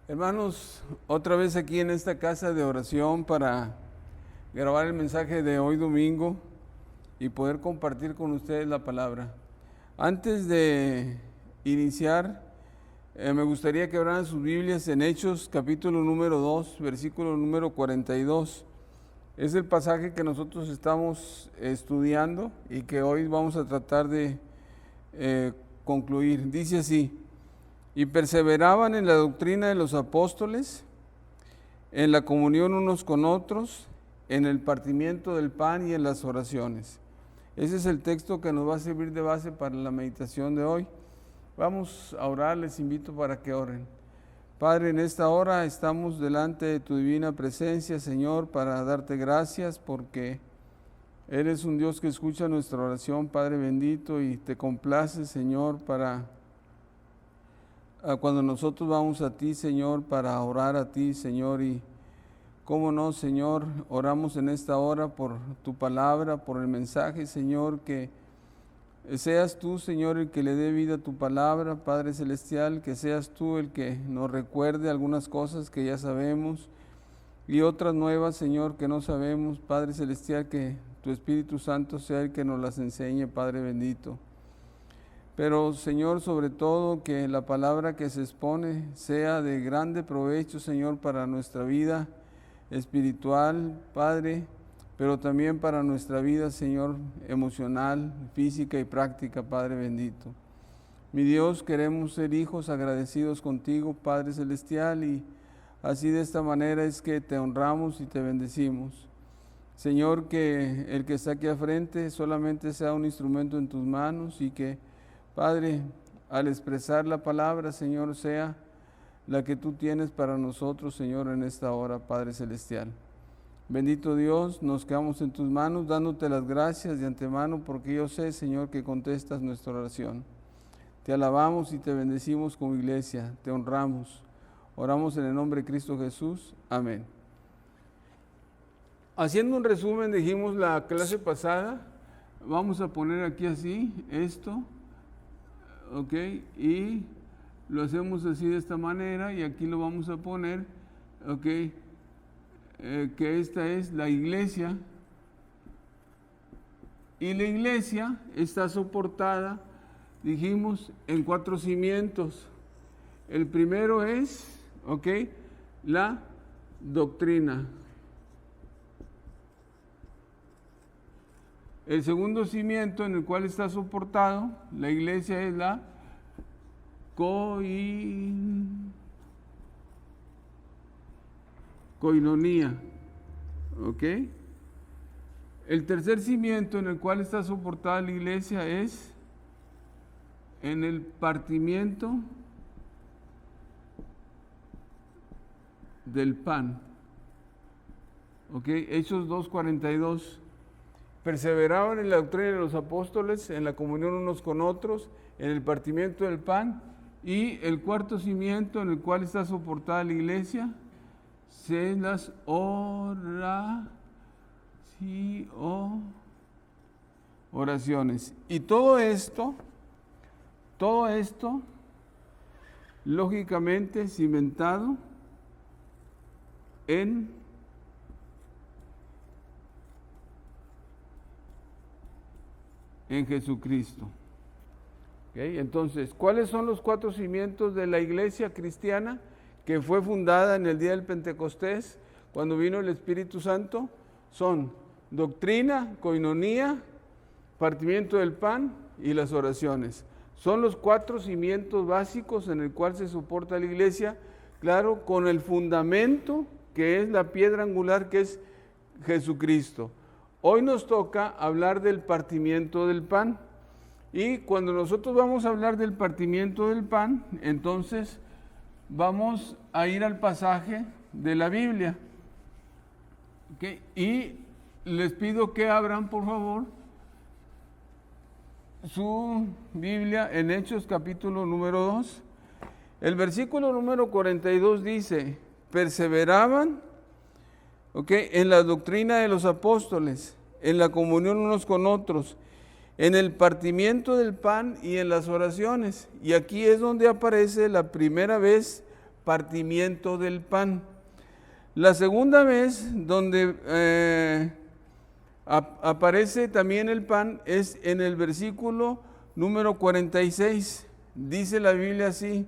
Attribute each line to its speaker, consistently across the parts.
Speaker 1: Hermanos, otra vez aquí en esta casa de oración para grabar el mensaje de hoy domingo y poder compartir con ustedes la palabra. Antes de iniciar, me gustaría que abrieran sus Biblias en Hechos capítulo número 2, versículo número 42. Es el pasaje que nosotros estamos estudiando y que hoy vamos a tratar de concluir. Dice así: y perseveraban en la doctrina de los apóstoles, en la comunión unos con otros, en el partimiento del pan y en las oraciones. Ese es el texto que nos va a servir de base para la meditación de hoy. Vamos a orar, les invito para que oren. Padre, en esta hora estamos delante de tu divina presencia, Señor, para darte gracias porque eres un Dios que escucha nuestra oración, Padre bendito, y te complace, Señor, para cuando nosotros vamos a ti, Señor, para orar a ti, Señor, y cómo no, Señor, oramos en esta hora por tu palabra, por el mensaje, Señor, que seas tú, Señor, el que le dé vida a tu palabra, Padre Celestial, que seas tú el que nos recuerde algunas cosas que ya sabemos y otras nuevas, Señor, que no sabemos, Padre Celestial, que tu Espíritu Santo sea el que nos las enseñe, Padre bendito. Pero, Señor, sobre todo, que la palabra que se expone sea de grande provecho, Señor, para nuestra vida espiritual, Padre, pero también para nuestra vida, Señor, emocional, física y práctica, Padre bendito. Mi Dios, queremos ser hijos agradecidos contigo, Padre Celestial, y así de esta manera es que te honramos y te bendecimos. Señor, que el que está aquí al frente solamente sea un instrumento en tus manos y que, Padre, al expresar la palabra, Señor, sea la que tú tienes para nosotros, Señor, en esta hora, Padre Celestial. Bendito Dios, nos quedamos en tus manos, dándote las gracias de antemano, porque yo sé, Señor, que contestas nuestra oración. Te alabamos y te bendecimos como iglesia, te honramos. Oramos en el nombre de Cristo Jesús. Amén. Haciendo un resumen, dijimos la clase pasada, vamos a poner aquí así, esto, ok, y lo hacemos así de esta manera, y aquí lo vamos a poner, ok, que esta es la iglesia, y la iglesia está soportada, dijimos, en 4 cimientos. El primero es, ok, la doctrina. El segundo cimiento en el cual está soportado la iglesia es la coinonía. ¿Ok? El tercer cimiento en el cual está soportada la iglesia es en el partimiento del pan. ¿Ok? Hechos 2:42. Perseveraban en la doctrina de los apóstoles, en la comunión unos con otros, en el partimiento del pan. Y el cuarto cimiento en el cual está soportada la iglesia son las oraciones. Y todo esto, lógicamente cimentado en Jesucristo. ¿Okay? Entonces, ¿cuáles son los 4 cimientos de la iglesia cristiana que fue fundada en el día del Pentecostés, cuando vino el Espíritu Santo? Son doctrina, coinonía, partimiento del pan y las oraciones. Son los 4 cimientos básicos en el cual se soporta la iglesia, claro, con el fundamento que es la piedra angular, que es Jesucristo. Hoy nos toca hablar del partimiento del pan. Y cuando nosotros vamos a hablar del partimiento del pan, entonces vamos a ir al pasaje de la Biblia. ¿Okay? Y les pido que abran, por favor, su Biblia en Hechos capítulo número 2. El versículo número 42 dice: perseveraban, en la doctrina de los apóstoles, en la comunión unos con otros, en el partimiento del pan y en las oraciones. Y aquí es donde aparece la primera vez partimiento del pan. La segunda vez donde aparece también el pan es en el versículo número 46. Dice la Biblia así: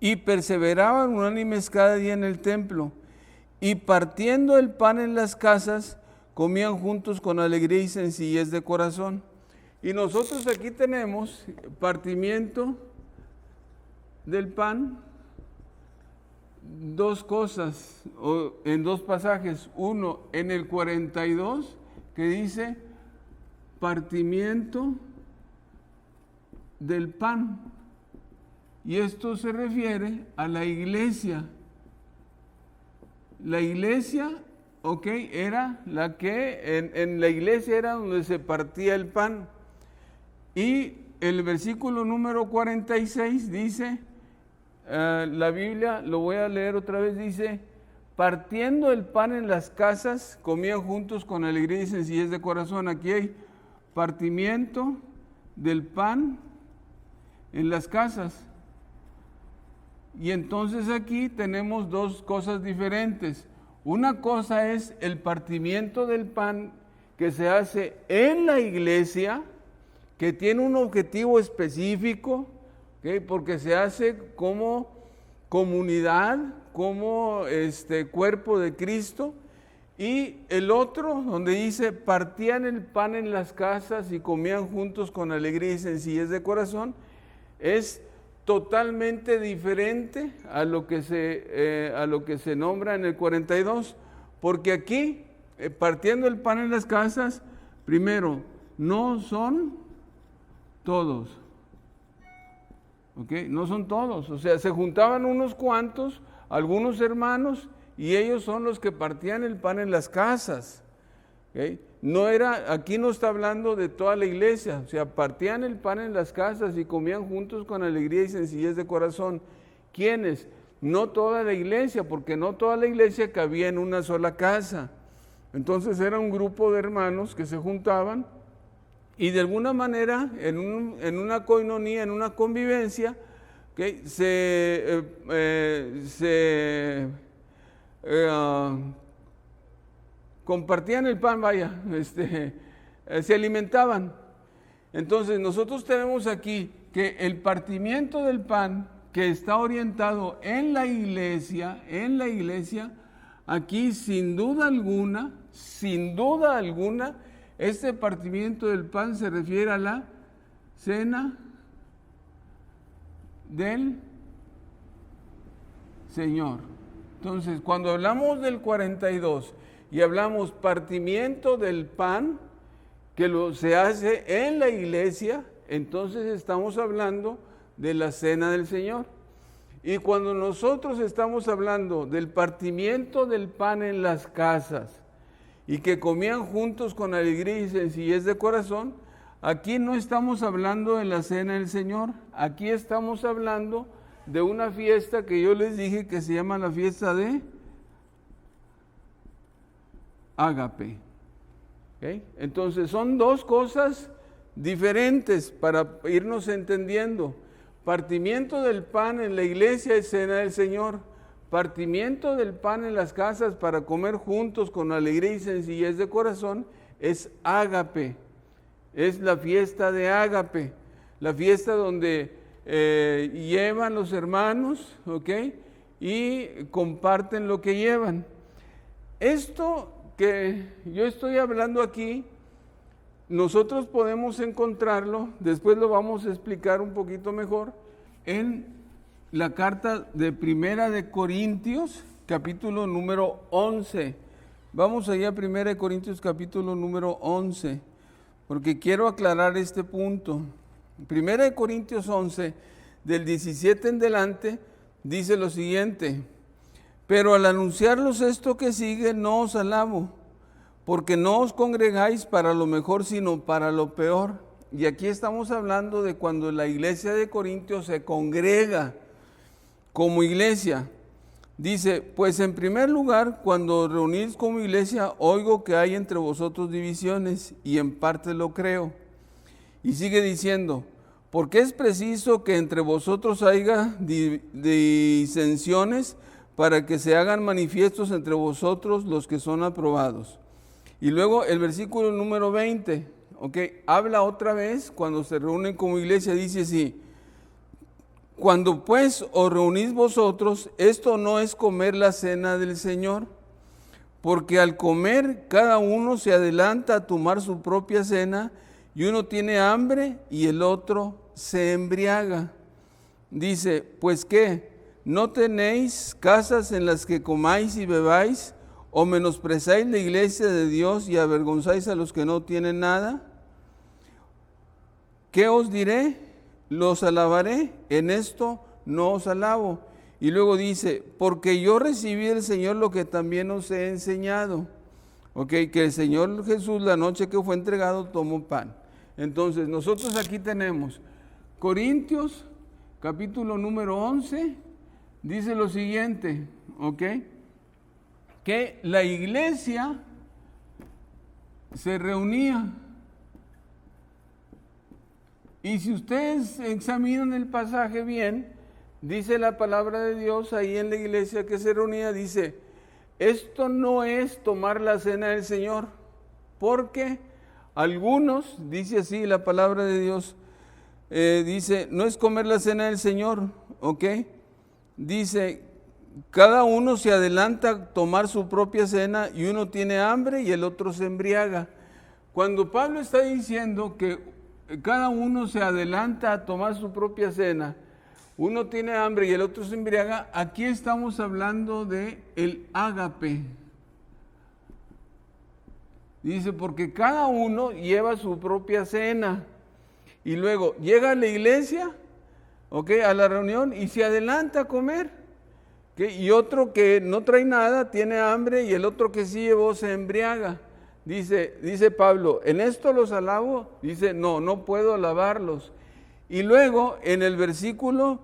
Speaker 1: y perseveraban unánimes cada día en el templo, y partiendo el pan en las casas, comían juntos con alegría y sencillez de corazón. Y nosotros aquí tenemos partimiento del pan, dos cosas, en dos pasajes. Uno en el 42, que dice partimiento del pan. Y esto se refiere a la iglesia. La iglesia, era la que, en la iglesia era donde se partía el pan. Y el versículo número 46 dice, la Biblia, lo voy a leer otra vez, dice: partiendo el pan en las casas, comían juntos con alegría y sencillez de corazón. Aquí hay partimiento del pan en las casas. Y entonces aquí tenemos dos cosas diferentes. Una cosa es el partimiento del pan que se hace en la iglesia, que tiene un objetivo específico, porque se hace como comunidad, como cuerpo de Cristo. Y el otro, donde dice, partían el pan en las casas y comían juntos con alegría y sencillez de corazón, es totalmente diferente a lo que se nombra en el 42, porque aquí, partiendo el pan en las casas, primero, no son todos, no son todos, o sea, se juntaban unos cuantos, algunos hermanos, y ellos son los que partían el pan en las casas. Aquí no está hablando de toda la iglesia, o sea, partían el pan en las casas y comían juntos con alegría y sencillez de corazón. ¿Quiénes? No toda la iglesia, porque no toda la iglesia cabía en una sola casa. Entonces era un grupo de hermanos que se juntaban y de alguna manera en una coinonía, en una convivencia, compartían el pan, se alimentaban. Entonces nosotros tenemos aquí que el partimiento del pan que está orientado en la iglesia, aquí sin duda alguna, este partimiento del pan se refiere a la cena del Señor. Entonces, cuando hablamos del 42 y hablamos partimiento del pan, que se hace en la iglesia, entonces estamos hablando de la cena del Señor. Y cuando nosotros estamos hablando del partimiento del pan en las casas y que comían juntos con alegría y sencillez de corazón, aquí no estamos hablando de la cena del Señor, aquí estamos hablando de una fiesta que yo les dije que se llama la fiesta de Ágape. Entonces son dos cosas diferentes para irnos entendiendo. Partimiento del pan en la iglesia es cena del Señor. Partimiento del pan en las casas para comer juntos con alegría y sencillez de corazón es Ágape. Es la fiesta de Ágape, la fiesta donde llevan los hermanos, y comparten lo que llevan. Esto que yo estoy hablando aquí, nosotros podemos encontrarlo, después lo vamos a explicar un poquito mejor, en la carta de Primera de Corintios, capítulo número 11. Vamos allá a Primera de Corintios, capítulo número 11, porque quiero aclarar este punto. Primera de Corintios 11, del 17 en delante, dice lo siguiente: pero al anunciarlos esto que sigue, no os alabo, porque no os congregáis para lo mejor, sino para lo peor. Y aquí estamos hablando de cuando la iglesia de Corintios se congrega como iglesia. Dice, pues en primer lugar, cuando reunís como iglesia, oigo que hay entre vosotros divisiones, y en parte lo creo. Y sigue diciendo, porque es preciso que entre vosotros haya disensiones para que se hagan manifiestos entre vosotros los que son aprobados. Y luego el versículo número 20, habla otra vez cuando se reúnen como iglesia, dice así: cuando pues os reunís vosotros, esto no es comer la cena del Señor, porque al comer cada uno se adelanta a tomar su propia cena, y uno tiene hambre y el otro se embriaga. Dice, pues ¿qué? ¿No tenéis casas en las que comáis y bebáis? ¿O menospreciáis la iglesia de Dios y avergonzáis a los que no tienen nada? ¿Qué os diré? ¿Los alabaré? En esto no os alabo. Y luego dice, porque yo recibí del Señor lo que también os he enseñado. Que el Señor Jesús, la noche que fue entregado, tomó pan. Entonces, nosotros aquí tenemos Corintios, capítulo número 11, dice lo siguiente, que la iglesia se reunía. Y si ustedes examinan el pasaje bien, dice la palabra de Dios ahí en la iglesia que se reunía, dice, esto no es tomar la cena del Señor, porque algunos, dice así la palabra de Dios, dice, no es comer la cena del Señor, dice, cada uno se adelanta a tomar su propia cena y uno tiene hambre y el otro se embriaga. Cuando Pablo está diciendo que cada uno se adelanta a tomar su propia cena, uno tiene hambre y el otro se embriaga, aquí estamos hablando de el ágape. Dice, porque cada uno lleva su propia cena y luego llega a la iglesia, a la reunión y se adelanta a comer. Y otro que no trae nada, tiene hambre, y el otro que sí llevó se embriaga. Dice Pablo, ¿en esto los alabo? Dice, no puedo alabarlos. Y luego en el versículo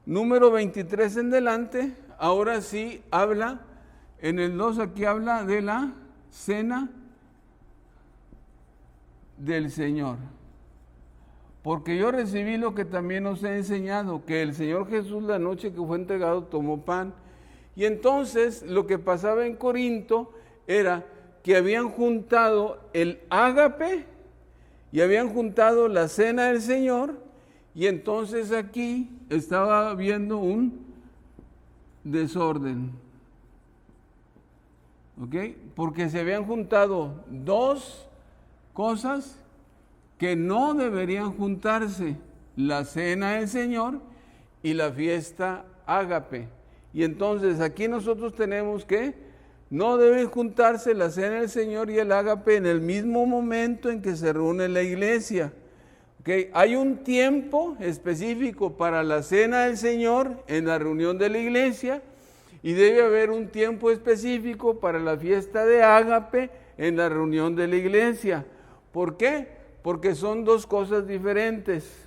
Speaker 1: número 23 en delante, ahora sí habla, en el 2 aquí habla de la cena del Señor. Porque yo recibí lo que también os he enseñado, que el Señor Jesús la noche que fue entregado tomó pan. Y entonces lo que pasaba en Corinto era que habían juntado el ágape y habían juntado la cena del Señor, y entonces aquí estaba habiendo un desorden. Porque se habían juntado dos cosas que no deberían juntarse, la cena del Señor y la fiesta ágape. Y entonces aquí nosotros tenemos que no deben juntarse la cena del Señor y el ágape en el mismo momento en que se reúne la iglesia. Hay un tiempo específico para la cena del Señor en la reunión de la iglesia, y debe haber un tiempo específico para la fiesta de ágape en la reunión de la iglesia. ¿Por qué? Porque son dos cosas diferentes.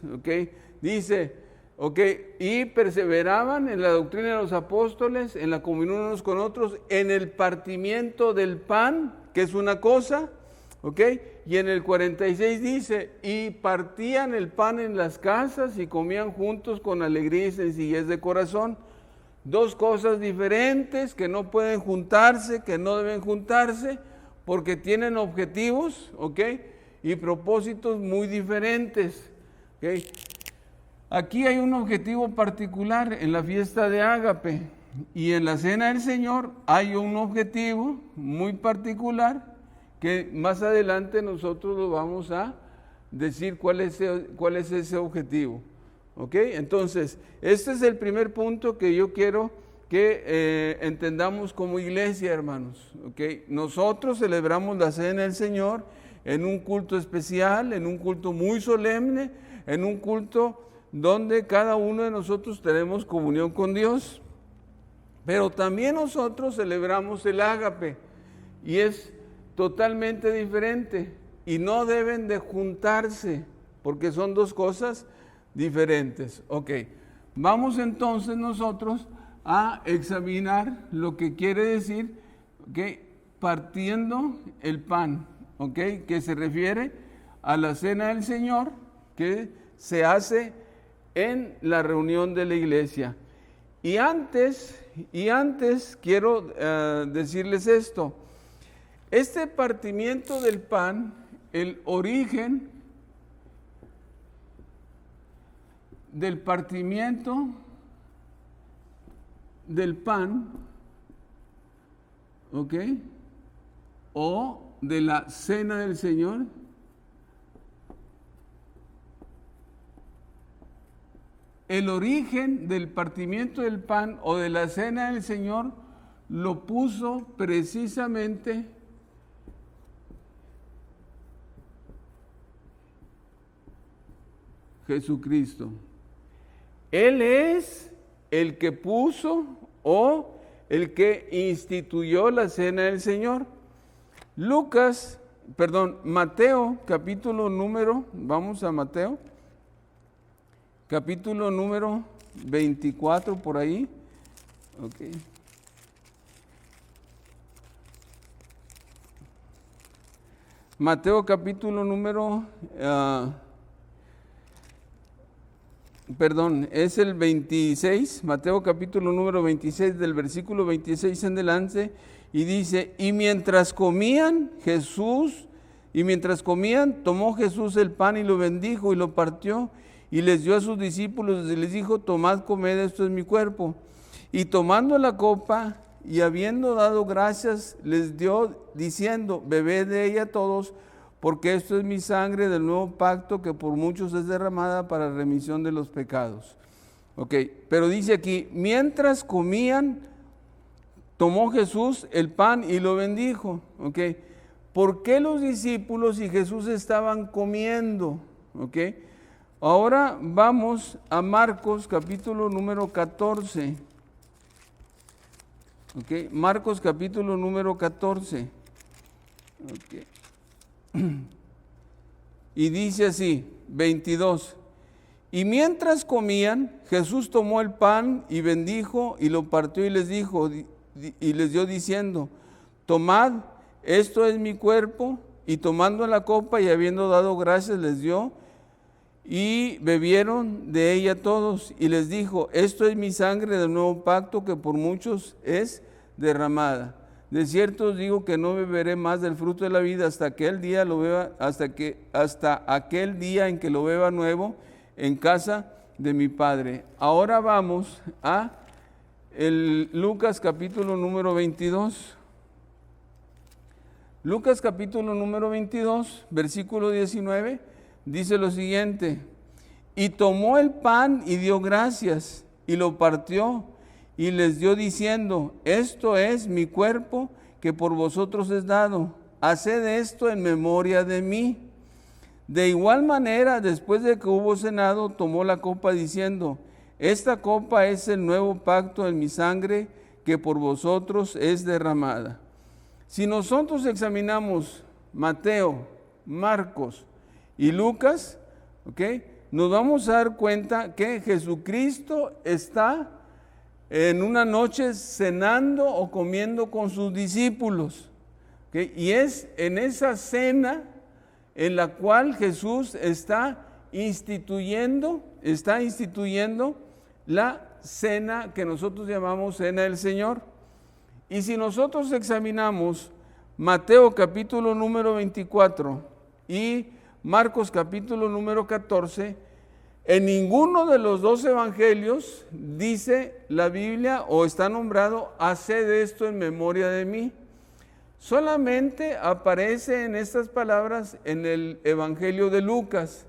Speaker 1: Dice, y perseveraban en la doctrina de los apóstoles, en la comunión unos con otros, en el partimiento del pan, que es una cosa, y en el 46 dice, y partían el pan en las casas y comían juntos con alegría y sencillez de corazón. Dos cosas diferentes que no pueden juntarse, que no deben juntarse, porque tienen objetivos, y propósitos muy diferentes. Aquí hay un objetivo particular en la fiesta de ágape, y en la cena del Señor hay un objetivo muy particular que más adelante nosotros lo vamos a decir cuál es ese objetivo. Entonces, este es el primer punto que yo quiero que entendamos como iglesia, hermanos. Nosotros celebramos la cena del Señor en un culto especial, en un culto muy solemne, en un culto donde cada uno de nosotros tenemos comunión con Dios. Pero también nosotros celebramos el ágape, y es totalmente diferente, y no deben de juntarse, porque son dos cosas diferentes. Vamos entonces nosotros a examinar lo que quiere decir partiendo el pan, que se refiere a la cena del Señor, que se hace en la reunión de la iglesia. Y antes quiero decirles esto. Este partimiento del pan, el origen del partimiento del pan, ¿ok? O de la cena del Señor, el origen del partimiento del pan o de la cena del Señor lo puso precisamente Jesucristo. Él es el que puso o el que instituyó la cena del Señor. Mateo, capítulo número, vamos a Mateo, capítulo número 24 por ahí. Okay. Mateo capítulo número, es el 26, Mateo capítulo número 26, del versículo 26 en adelante, y dice, y mientras comían, tomó Jesús el pan y lo bendijo y lo partió, y les dio a sus discípulos y les dijo, tomad, comed, esto es mi cuerpo. Y tomando la copa y habiendo dado gracias, les dio diciendo, bebed de ella todos, porque esto es mi sangre del nuevo pacto que por muchos es derramada para remisión de los pecados. Ok, pero dice aquí, mientras comían, tomó Jesús el pan y lo bendijo. Ok, ¿por qué los discípulos y Jesús estaban comiendo? Ok, ahora vamos a Marcos capítulo número 14. Ok, Marcos capítulo número 14. Ok. Y dice así, 22. Y mientras comían, Jesús tomó el pan y bendijo y lo partió y les dijo, y les dio diciendo, tomad, esto es mi cuerpo. Y tomando la copa y habiendo dado gracias les dio, y bebieron de ella todos. Y les dijo, esto es mi sangre del nuevo pacto que por muchos es derramada. De cierto os digo que no beberé más del fruto de la vida hasta aquel día en que lo beba nuevo en casa de mi Padre. Ahora vamos a el Lucas capítulo número 22. Lucas capítulo número 22, versículo 19, dice lo siguiente, y tomó el pan y dio gracias y lo partió y les dio diciendo, esto es mi cuerpo que por vosotros es dado, haced esto en memoria de mí. De igual manera, después de que hubo cenado, tomó la copa diciendo, esta copa es el nuevo pacto en mi sangre que por vosotros es derramada. Si nosotros examinamos Mateo, Marcos y Lucas, ¿okay?, nos vamos a dar cuenta que Jesucristo está en una noche cenando o comiendo con sus discípulos. ¿Okay? Y es en esa cena en la cual Jesús está instituyendo la cena que nosotros llamamos cena del Señor. Y si nosotros examinamos Mateo capítulo número 24 y Marcos capítulo número 14, en ninguno de los dos evangelios dice la Biblia o está nombrado, haced esto en memoria de mí. Solamente aparece en estas palabras en el evangelio de Lucas.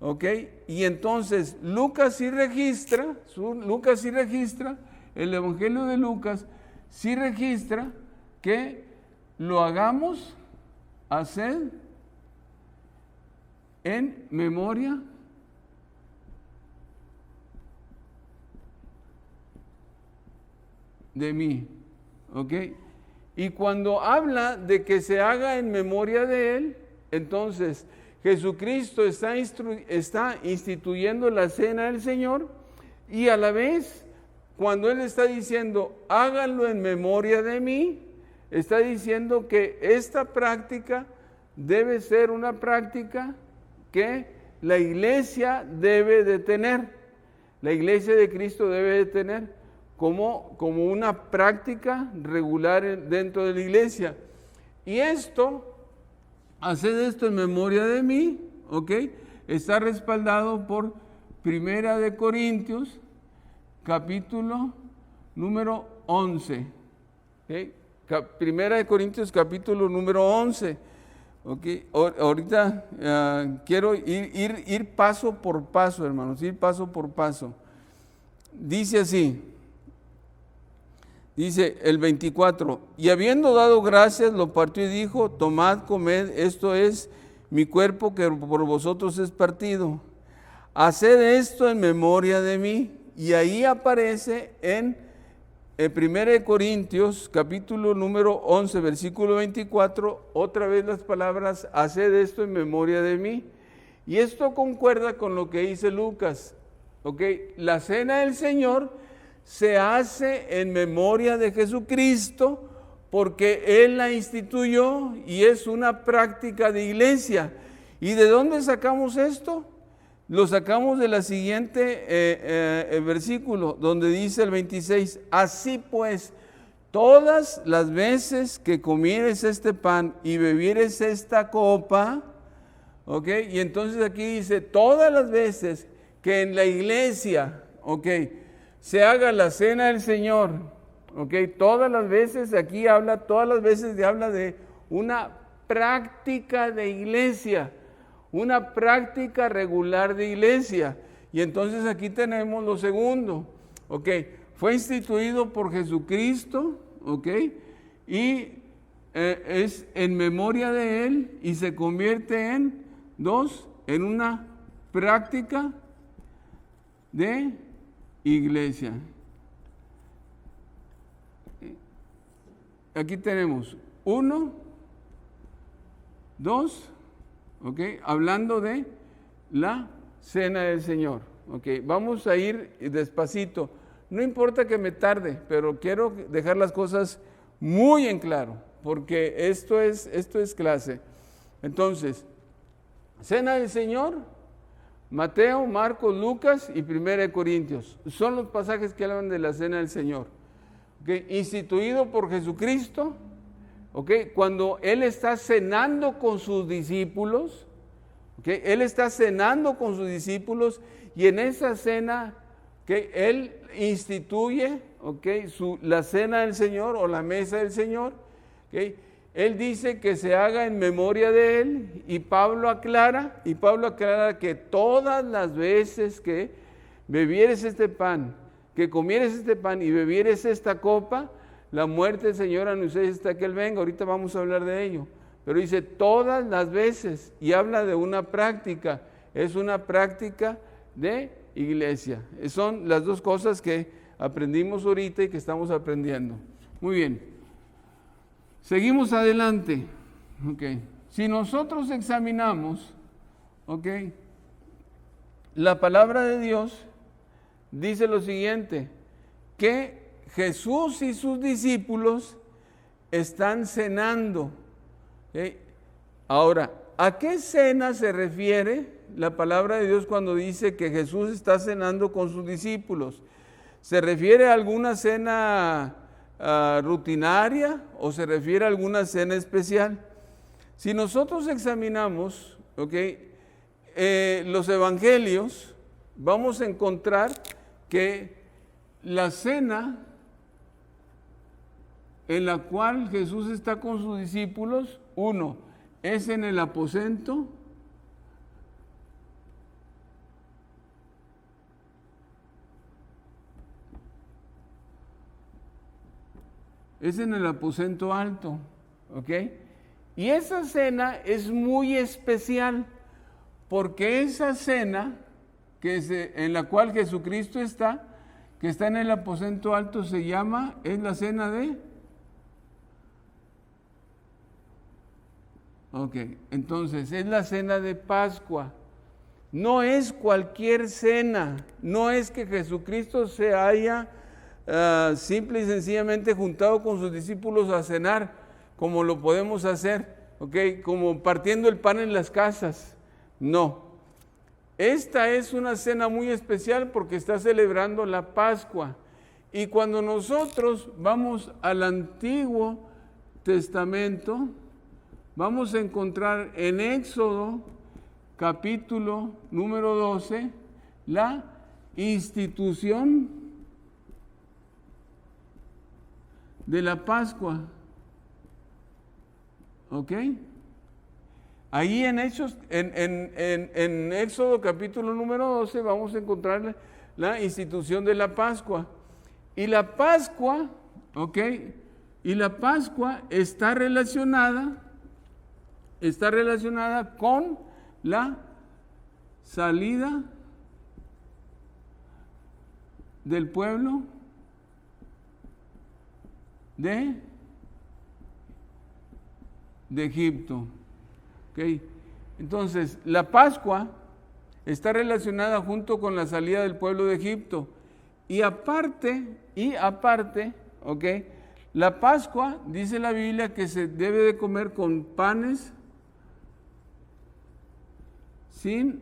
Speaker 1: ¿Ok? Y entonces Lucas sí registra, el evangelio de Lucas sí registra que lo hagamos, haced en memoria de mí. ¿Ok? Y cuando habla de que se haga en memoria de Él, entonces Jesucristo está instituyendo la cena del Señor, y a la vez, cuando Él está diciendo, háganlo en memoria de mí, está diciendo que esta práctica debe ser una práctica que la iglesia debe de tener, la iglesia de Cristo debe de tener como una práctica regular dentro de la iglesia. Y haced esto en memoria de mí, ¿ok? Está respaldado por Primera de Corintios, capítulo número 11. ¿Okay? Primera de Corintios, capítulo número 11. ¿Okay? Ahorita quiero ir paso por paso, hermanos, ir paso por paso. Dice así, dice el 24, y habiendo dado gracias, lo partió y dijo, tomad, comed, esto es mi cuerpo que por vosotros es partido. Haced esto en memoria de mí. Y ahí aparece en 1 Corintios, capítulo número 11, versículo 24, otra vez las palabras, haced esto en memoria de mí. Y esto concuerda con lo que dice Lucas. ¿Okay? La cena del Señor se hace en memoria de Jesucristo porque Él la instituyó y es una práctica de iglesia. ¿Y de dónde sacamos esto? Lo sacamos de la siguiente versículo, donde dice el 26, así pues, todas las veces que comieres este pan y bebieres esta copa, ¿ok? Y entonces aquí dice, todas las veces que en la iglesia, ¿ok?, se haga la cena del Señor, ¿ok? Todas las veces, aquí habla, todas las veces habla de una práctica de iglesia, una práctica regular de iglesia. Y entonces aquí tenemos lo segundo, ¿ok? Fue instituido por Jesucristo, ¿ok? Y es en memoria de Él y se convierte en una práctica de iglesia. Aquí tenemos 1, 2, ¿ok? Hablando de la cena del Señor, ¿ok? Vamos a ir despacito. No importa que me tarde, pero quiero dejar las cosas muy en claro, porque esto es clase. Entonces, cena del Señor, Mateo, Marcos, Lucas y 1 Corintios. Son los pasajes que hablan de la cena del Señor. ¿Okay? Instituido por Jesucristo, ¿okay? Cuando Él está cenando con sus discípulos, ¿okay? Él está cenando con sus discípulos y en esa cena que Él instituye, ¿okay? La cena del Señor o la mesa del Señor, ¿okay? Él dice que se haga en memoria de Él y Pablo aclara que todas las veces que bebieres este pan, que comieres este pan y bebieres esta copa, la muerte del Señor anunciáis hasta que Él venga. Ahorita vamos a hablar de ello. Pero dice todas las veces y habla de una práctica. Es una práctica de iglesia. Son las dos cosas que aprendimos ahorita y que estamos aprendiendo. Muy bien. Seguimos adelante. Okay. Si nosotros examinamos, okay, la palabra de Dios dice lo siguiente, que Jesús y sus discípulos están cenando. ¿Okay? Ahora, ¿a qué cena se refiere la palabra de Dios cuando dice que Jesús está cenando con sus discípulos? ¿Se refiere a alguna cena rutinaria o se refiere a alguna cena especial? Si nosotros examinamos, ¿okay?, los evangelios, vamos a encontrar que la cena en la cual Jesús está con sus discípulos, uno, es en el aposento, es en el aposento alto, ¿ok? Y esa cena es muy especial, porque esa cena en la cual Jesucristo está, que está en el aposento alto, es la cena de... Ok, entonces es la cena de Pascua. No es cualquier cena, no es que Jesucristo se haya simple y sencillamente juntado con sus discípulos a cenar, como lo podemos hacer, ¿ok? Como partiendo el pan en las casas. No. esta es una cena muy especial porque está celebrando la Pascua. Y cuando nosotros vamos al Antiguo Testamento, vamos a encontrar en Éxodo, capítulo número 12, la institución de la Pascua. ¿Ok? Ahí en Éxodo capítulo número 12 vamos a encontrar la institución de la Pascua. Y la Pascua, ¿ok? Y la Pascua está relacionada con la salida del pueblo de Egipto. ¿Okay? Entonces, la Pascua está relacionada junto con la salida del pueblo de Egipto. Y aparte, ¿ok? La Pascua, dice la Biblia, que se debe de comer con panes sin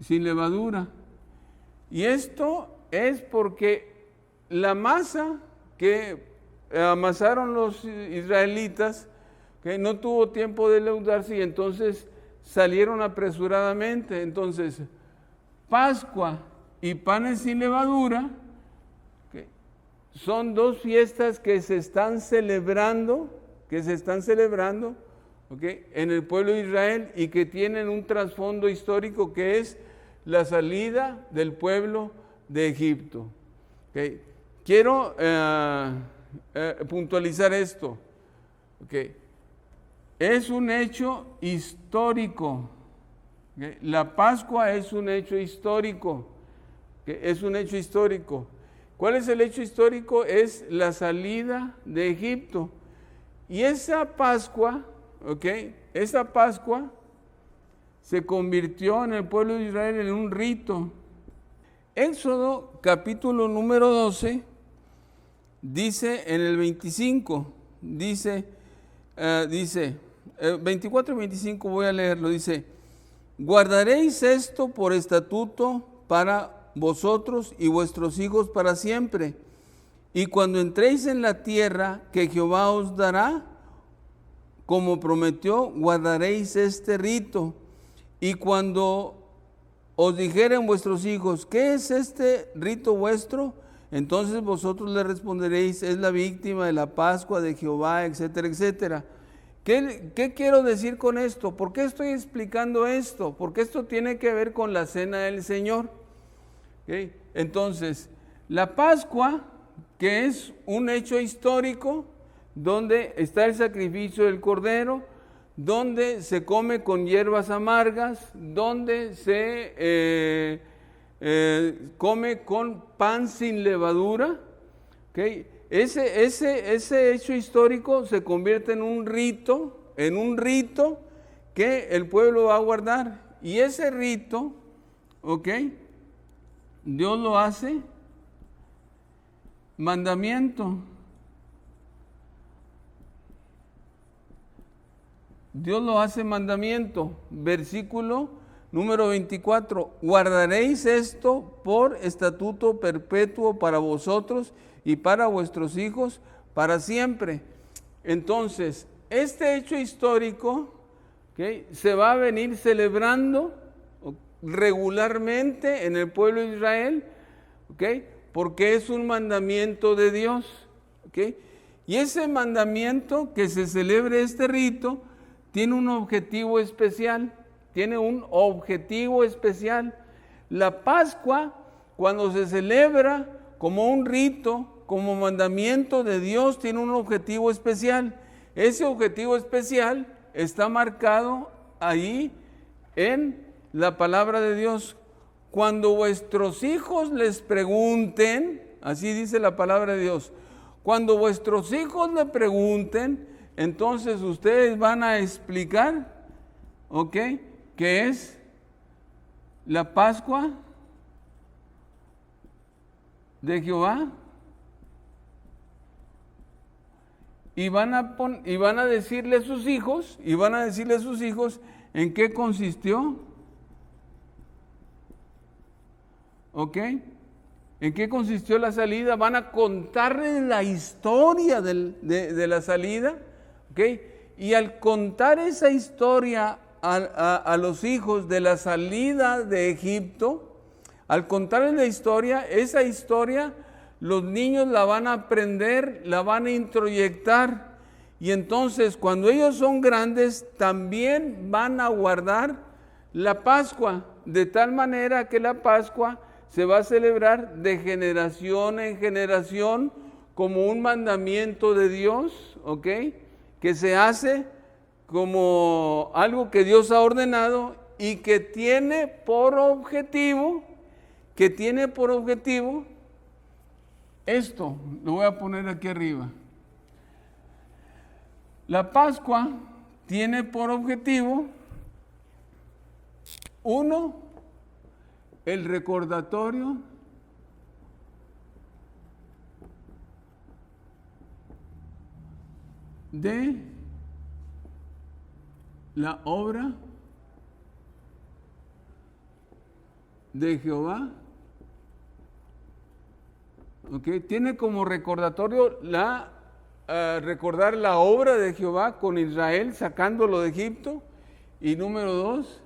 Speaker 1: levadura. Y esto es porque la masa que amasaron los israelitas, que no tuvo tiempo de leudarse y entonces salieron apresuradamente. Entonces, Pascua y panes sin levadura, ¿okay? Son dos fiestas que se están celebrando, ¿okay? En el pueblo de Israel y que tienen un trasfondo histórico que es la salida del pueblo de Egipto. ¿Okay? Quiero puntualizar esto. ¿Okay? Es un hecho histórico. ¿Okay? La Pascua es un hecho histórico. ¿Okay? Es un hecho histórico. ¿Cuál es el hecho histórico? Es la salida de Egipto. Y esa Pascua, ¿ok? Esa Pascua se convirtió en el pueblo de Israel en un rito. Éxodo capítulo número 12 dice en el 25, dice 24 y 25 voy a leerlo, dice: guardaréis esto por estatuto para vosotros y vuestros hijos para siempre. Y cuando entréis en la tierra que Jehová os dará, como prometió, guardaréis este rito. Y cuando os dijeren vuestros hijos, ¿qué es este rito vuestro? Entonces vosotros le responderéis, es la víctima de la Pascua de Jehová, etcétera, etcétera. ¿Qué quiero decir con esto? ¿Por qué estoy explicando esto? Porque esto tiene que ver con la cena del Señor. ¿Okay? Entonces, la Pascua, que es un hecho histórico, donde está el sacrificio del Cordero, donde se come con hierbas amargas, donde se come con pan sin levadura. ¿Okay? Ese hecho histórico se convierte en un rito que el pueblo va a guardar. Y ese rito, ¿ok? Dios lo hace mandamiento. Dios lo hace mandamiento. Versículo número 24. Guardaréis esto por estatuto perpetuo para vosotros y para vuestros hijos para siempre. Entonces, este hecho histórico, ¿okay?, se va a venir celebrando regularmente en el pueblo de Israel, ¿okay?, porque es un mandamiento de Dios. ¿Okay? Y ese mandamiento, que se celebre este rito, tiene un objetivo especial. La Pascua, cuando se celebra como un rito, como mandamiento de Dios, tiene un objetivo especial. Ese objetivo especial está marcado ahí en la palabra de Dios. Cuando vuestros hijos les pregunten, así dice la palabra de Dios, cuando vuestros hijos le pregunten, entonces ustedes van a explicar, ¿ok?, qué es la Pascua de Jehová. y van a decirle a sus hijos, en qué consistió. ¿Ok? ¿En qué consistió la salida? Van a contarles la historia de la salida. ¿Ok? Y al contar esa historia a los hijos de la salida de Egipto, al contarles la historia, esa historia los niños la van a aprender, la van a introyectar. Y entonces cuando ellos son grandes también van a guardar la Pascua, de tal manera que la Pascua se va a celebrar de generación en generación como un mandamiento de Dios, ¿ok? Que se hace como algo que Dios ha ordenado y que tiene por objetivo, esto, lo voy a poner aquí arriba. La Pascua tiene por objetivo, uno, el recordatorio de la obra de Jehová. ¿Okay? Tiene como recordatorio recordar la obra de Jehová con Israel, sacándolo de Egipto. Y número 2,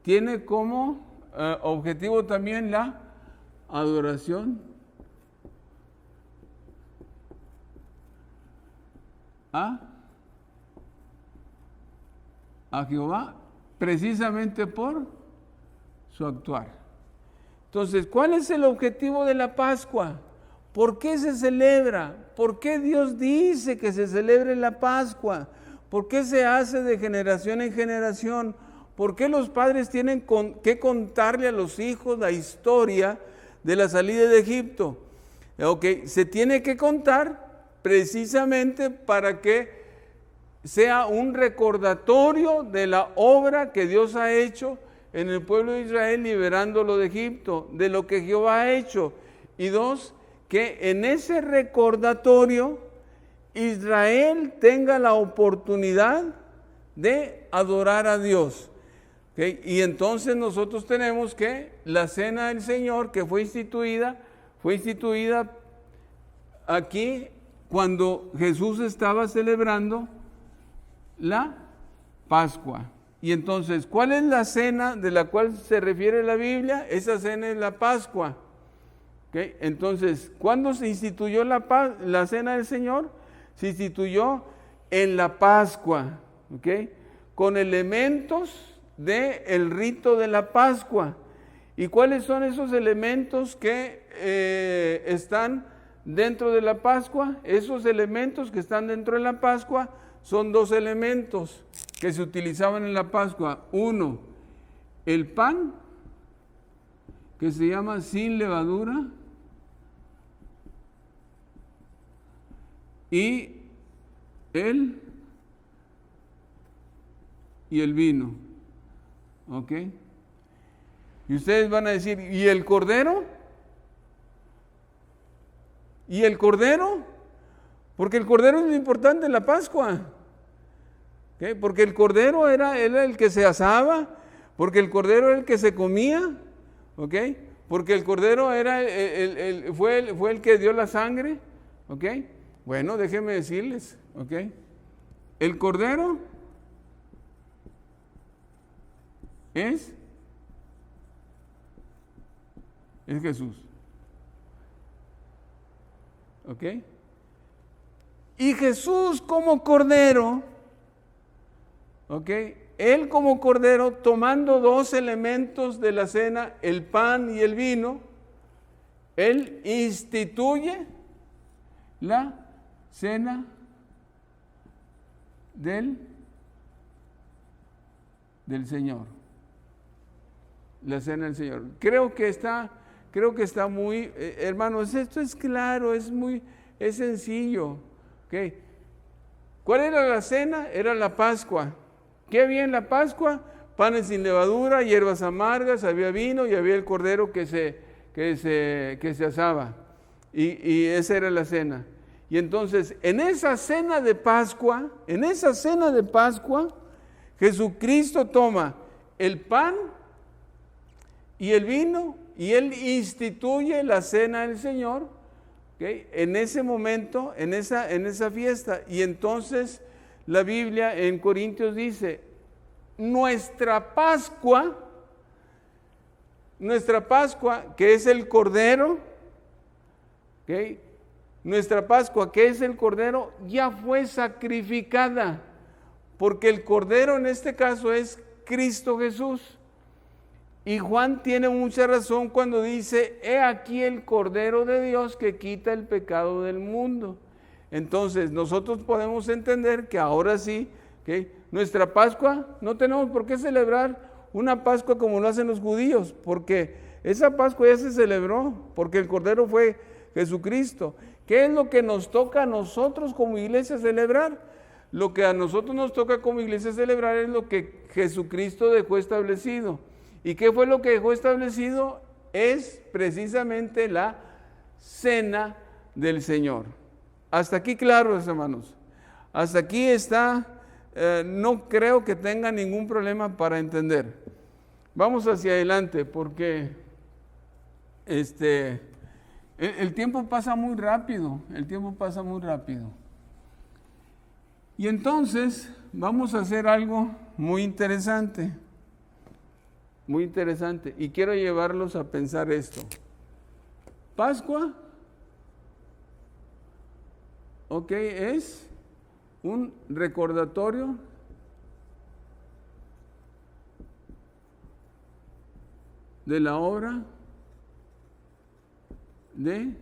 Speaker 1: tiene como objetivo también la adoración a Jehová, precisamente por su actuar. Entonces, ¿cuál es el objetivo de la Pascua? ¿Por qué se celebra? ¿Por qué Dios dice que se celebre la Pascua? ¿Por qué se hace de generación en generación? ¿Por qué los padres tienen que contarle a los hijos la historia de la salida de Egipto? Se tiene que contar precisamente para que sea un recordatorio de la obra que Dios ha hecho en el pueblo de Israel, liberándolo de Egipto, de lo que Jehová ha hecho. Y 2, que en ese recordatorio Israel tenga la oportunidad de adorar a Dios. ¿Okay? Y entonces nosotros tenemos que la cena del Señor, que fue instituida aquí cuando Jesús estaba celebrando la Pascua. Y entonces, ¿cuál es la cena de la cual se refiere la Biblia? Esa cena es la Pascua. ¿Okay? Entonces, ¿cuándo se instituyó la cena del Señor? Se instituyó en la Pascua, ¿okay? Con elementos del rito de la Pascua. ¿Y cuáles son esos elementos que están dentro de la Pascua? Esos elementos que están dentro de la Pascua son 2 elementos que se utilizaban en la Pascua. 1, el pan, que se llama sin levadura, y el vino. ¿Ok? Y ustedes van a decir, ¿y el cordero? ¿Y el cordero? Porque el cordero es lo importante en la Pascua. ¿Okay? Porque el cordero era el que se asaba, porque el cordero era el que se comía, ¿ok? Porque el cordero era fue el que dio la sangre, ¿ok? Bueno, déjenme decirles, ¿ok? El cordero es Jesús, ¿ok? Y Jesús como cordero, ¿ok? Él como cordero, tomando 2 elementos de la cena, el pan y el vino, Él instituye la cena del Señor. La cena del Señor. Creo que está muy, hermanos, esto es claro, es sencillo. ¿Okay? ¿Cuál era la cena? Era la Pascua. ¿Qué había en la Pascua? Panes sin levadura, hierbas amargas, había vino y había el cordero que se asaba. Y esa era la cena. Y entonces, en esa cena de Pascua, Jesucristo toma el pan y el vino y Él instituye la cena del Señor, ¿okay? En ese momento, en esa fiesta. Y entonces la Biblia en Corintios dice, nuestra Pascua, que es el Cordero, ¿okay? Nuestra Pascua, que es el Cordero, ya fue sacrificada, porque el Cordero en este caso es Cristo Jesús. Y Juan tiene mucha razón cuando dice, he aquí el Cordero de Dios que quita el pecado del mundo. Entonces nosotros podemos entender que ahora sí, ¿okay? Nuestra Pascua, no tenemos por qué celebrar una Pascua como lo hacen los judíos, porque esa Pascua ya se celebró, porque el Cordero fue Jesucristo. ¿Qué es lo que nos toca a nosotros como iglesia celebrar? Lo que a nosotros nos toca como iglesia celebrar es lo que Jesucristo dejó establecido. ¿Y qué fue lo que dejó establecido? Es precisamente la cena del Señor. Hasta aquí claro, hermanos. Hasta aquí está, no creo que tenga ningún problema para entender. Vamos hacia adelante porque el tiempo pasa muy rápido, Y entonces vamos a hacer algo muy interesante, y quiero llevarlos a pensar esto. Pascua, ok, es un recordatorio de la obra de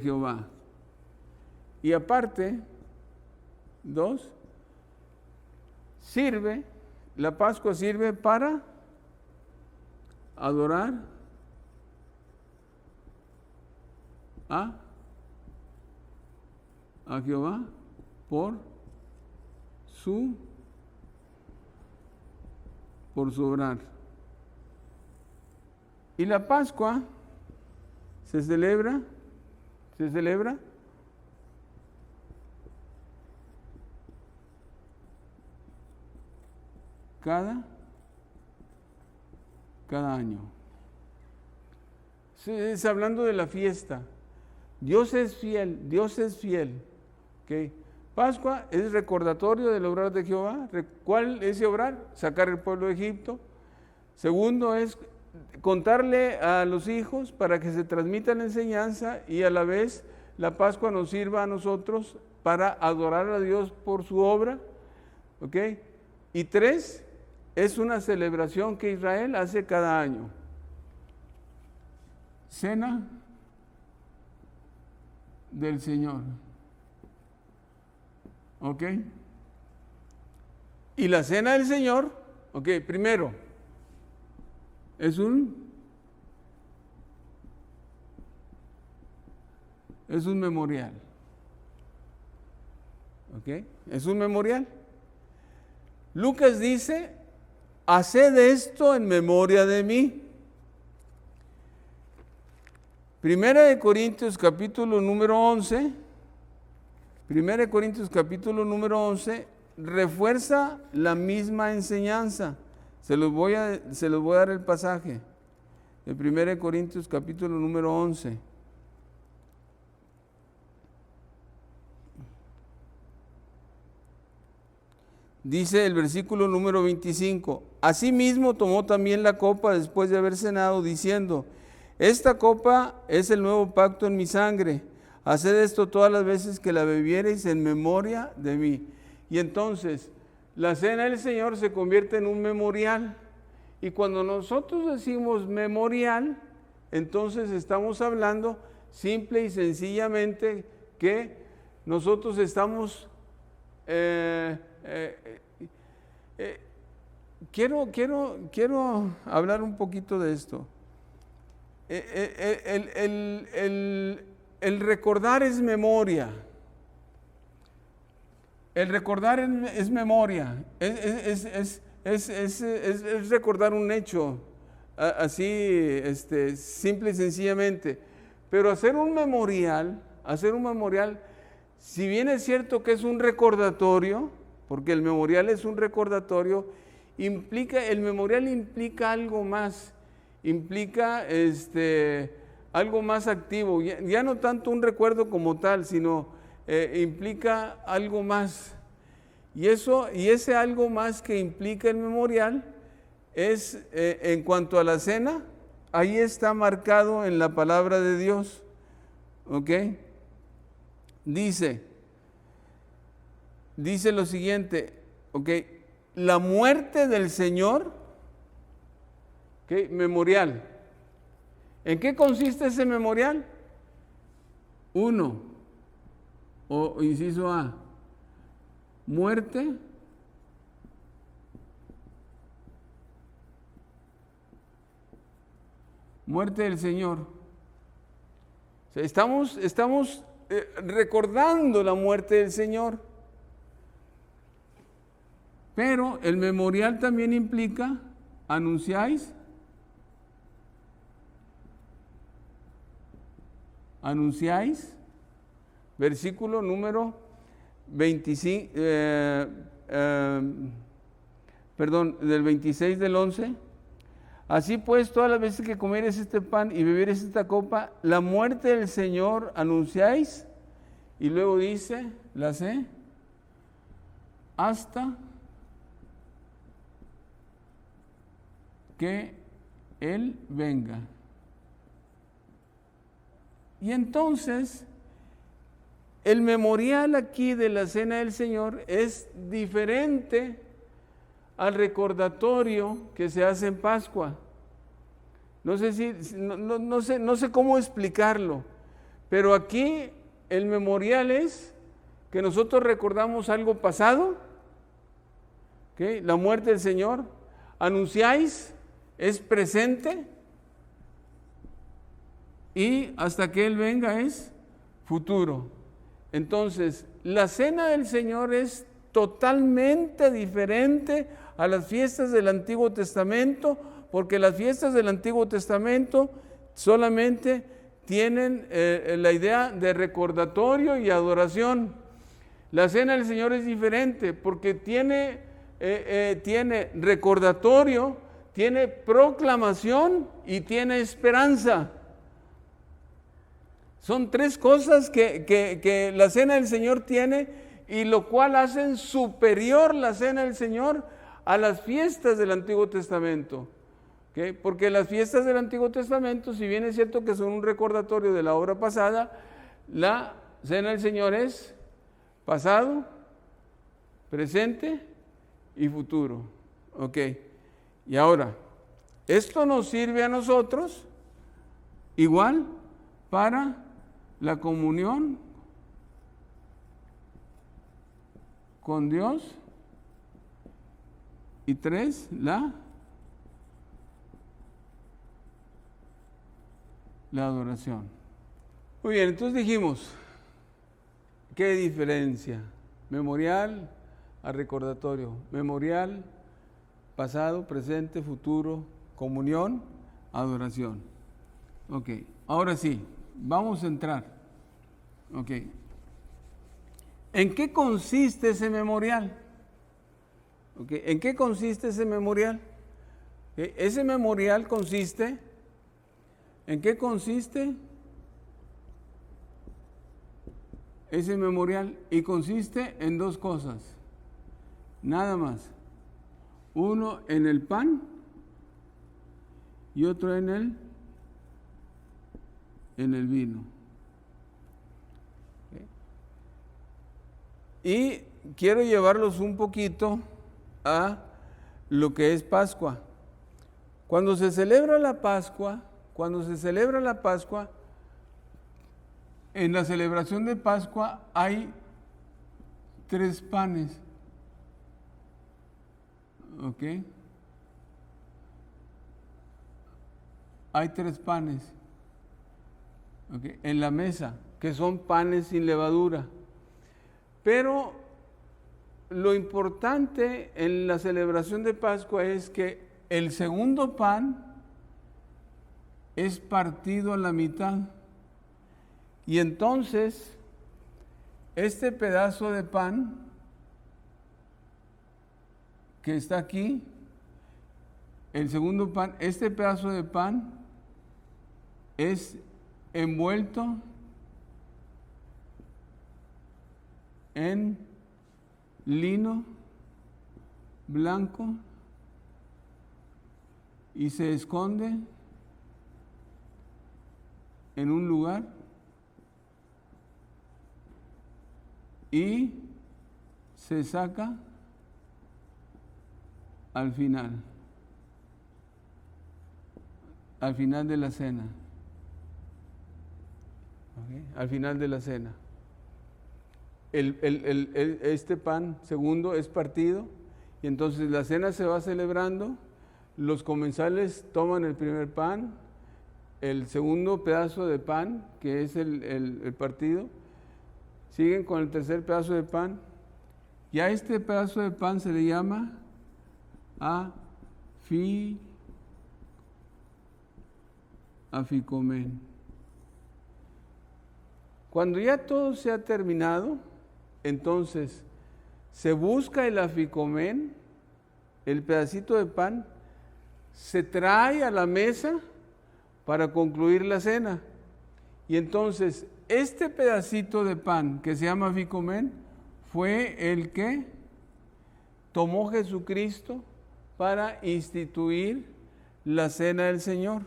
Speaker 1: Jehová. Y aparte, la Pascua sirve para adorar a Jehová por su obrar. Y la Pascua se celebra cada año. Es hablando de la fiesta. Dios es fiel. ¿Okay? Pascua es recordatorio del obrar de Jehová. ¿Cuál es ese obrar? Sacar el pueblo de Egipto. Segundo es contarle a los hijos para que se transmita la enseñanza, y a la vez la Pascua nos sirva a nosotros para adorar a Dios por su obra. ¿Ok? Y 3, es una celebración que Israel hace cada año. Cena del Señor. ¿Ok? Y la cena del Señor, ok, primero, es un memorial. ¿Ok? Es un memorial. Lucas dice, haced esto en memoria de mí. Primera de Corintios capítulo número 11, refuerza la misma enseñanza. Se los voy a dar el pasaje de 1 Corintios capítulo número 11. Dice el versículo número 25, asimismo tomó también la copa después de haber cenado, diciendo, esta copa es el nuevo pacto en mi sangre, haced esto todas las veces que la bebiereis en memoria de mí. Y entonces, la cena del Señor se convierte en un memorial, y cuando nosotros decimos memorial, entonces estamos hablando simple y sencillamente que nosotros estamos... Quiero hablar un poquito de esto. El recordar es memoria. El recordar es memoria. Es recordar un hecho, así, simple y sencillamente. Pero hacer un memorial, si bien es cierto que es un recordatorio, porque el memorial es un recordatorio, el memorial implica algo más, implica algo más activo, ya no tanto un recuerdo como tal, sino implica algo más. Y ese algo más que implica el memorial es, en cuanto a la cena, ahí está marcado en la palabra de Dios. ¿Ok? Dice lo siguiente, ¿ok? La muerte del Señor, ¿ok? Memorial. ¿En qué consiste ese memorial? 1, o inciso A, muerte del Señor. O sea, estamos recordando la muerte del Señor. Pero el memorial también implica, anunciáis, versículo número 25, del 26 del 11. Así pues, todas las veces que comieres este pan y bebieres esta copa, la muerte del Señor anunciáis. Y luego dice, la C, hasta que Él venga. Y entonces, el memorial aquí de la Cena del Señor es diferente al recordatorio que se hace en Pascua. No sé cómo explicarlo, pero aquí el memorial es que nosotros recordamos algo pasado, ¿okay? La muerte del Señor. Anunciáis, es presente, y hasta que Él venga es futuro. Entonces, la Cena del Señor es totalmente diferente a las fiestas del Antiguo Testamento, porque las fiestas del Antiguo Testamento solamente tienen la idea de recordatorio y adoración. La Cena del Señor es diferente porque tiene recordatorio, tiene proclamación y tiene esperanza. Son tres cosas que la Cena del Señor tiene, y lo cual hacen superior la Cena del Señor a las fiestas del Antiguo Testamento. ¿Okay? Porque las fiestas del Antiguo Testamento, si bien es cierto que son un recordatorio de la obra pasada, la Cena del Señor es pasado, presente y futuro. Ok. Y ahora, esto nos sirve a nosotros igual para la comunión con Dios, y 3, la adoración. Muy bien, entonces dijimos, ¿qué diferencia? Memorial a recordatorio. Memorial, pasado, presente, futuro, comunión, adoración. Ok, ahora sí, vamos a entrar. Ok. ¿En qué consiste ese memorial? Okay. ¿En qué consiste ese memorial? Okay. Ese memorial consiste, ¿en qué consiste ese memorial? Y consiste en dos cosas, nada más. Uno en el pan y otro en el vino. Okay. Y quiero llevarlos un poquito a lo que es Pascua. Cuando se celebra la Pascua, en la celebración de Pascua hay 3 panes. ¿Ok? Hay 3 panes. ¿Ok? En la mesa, que son panes sin levadura. Pero lo importante en la celebración de Pascua es que el segundo pan es partido a la mitad. Y entonces, este pedazo de pan que está aquí, el segundo pan, este pedazo de pan es envuelto en lino blanco y se esconde en un lugar y se saca al final de la cena. ¿Okay? Al final de la cena. Este pan segundo es partido y entonces la cena se va celebrando, los comensales toman el primer pan, el segundo pedazo de pan, que es el partido, siguen con el tercer pedazo de pan, y a este pedazo de pan se le llama afikomen. Cuando ya todo se ha terminado, entonces se busca el afikomen, el pedacito de pan, se trae a la mesa para concluir la cena. Y entonces este pedacito de pan que se llama afikomen fue el que tomó Jesucristo para instituir la cena del Señor.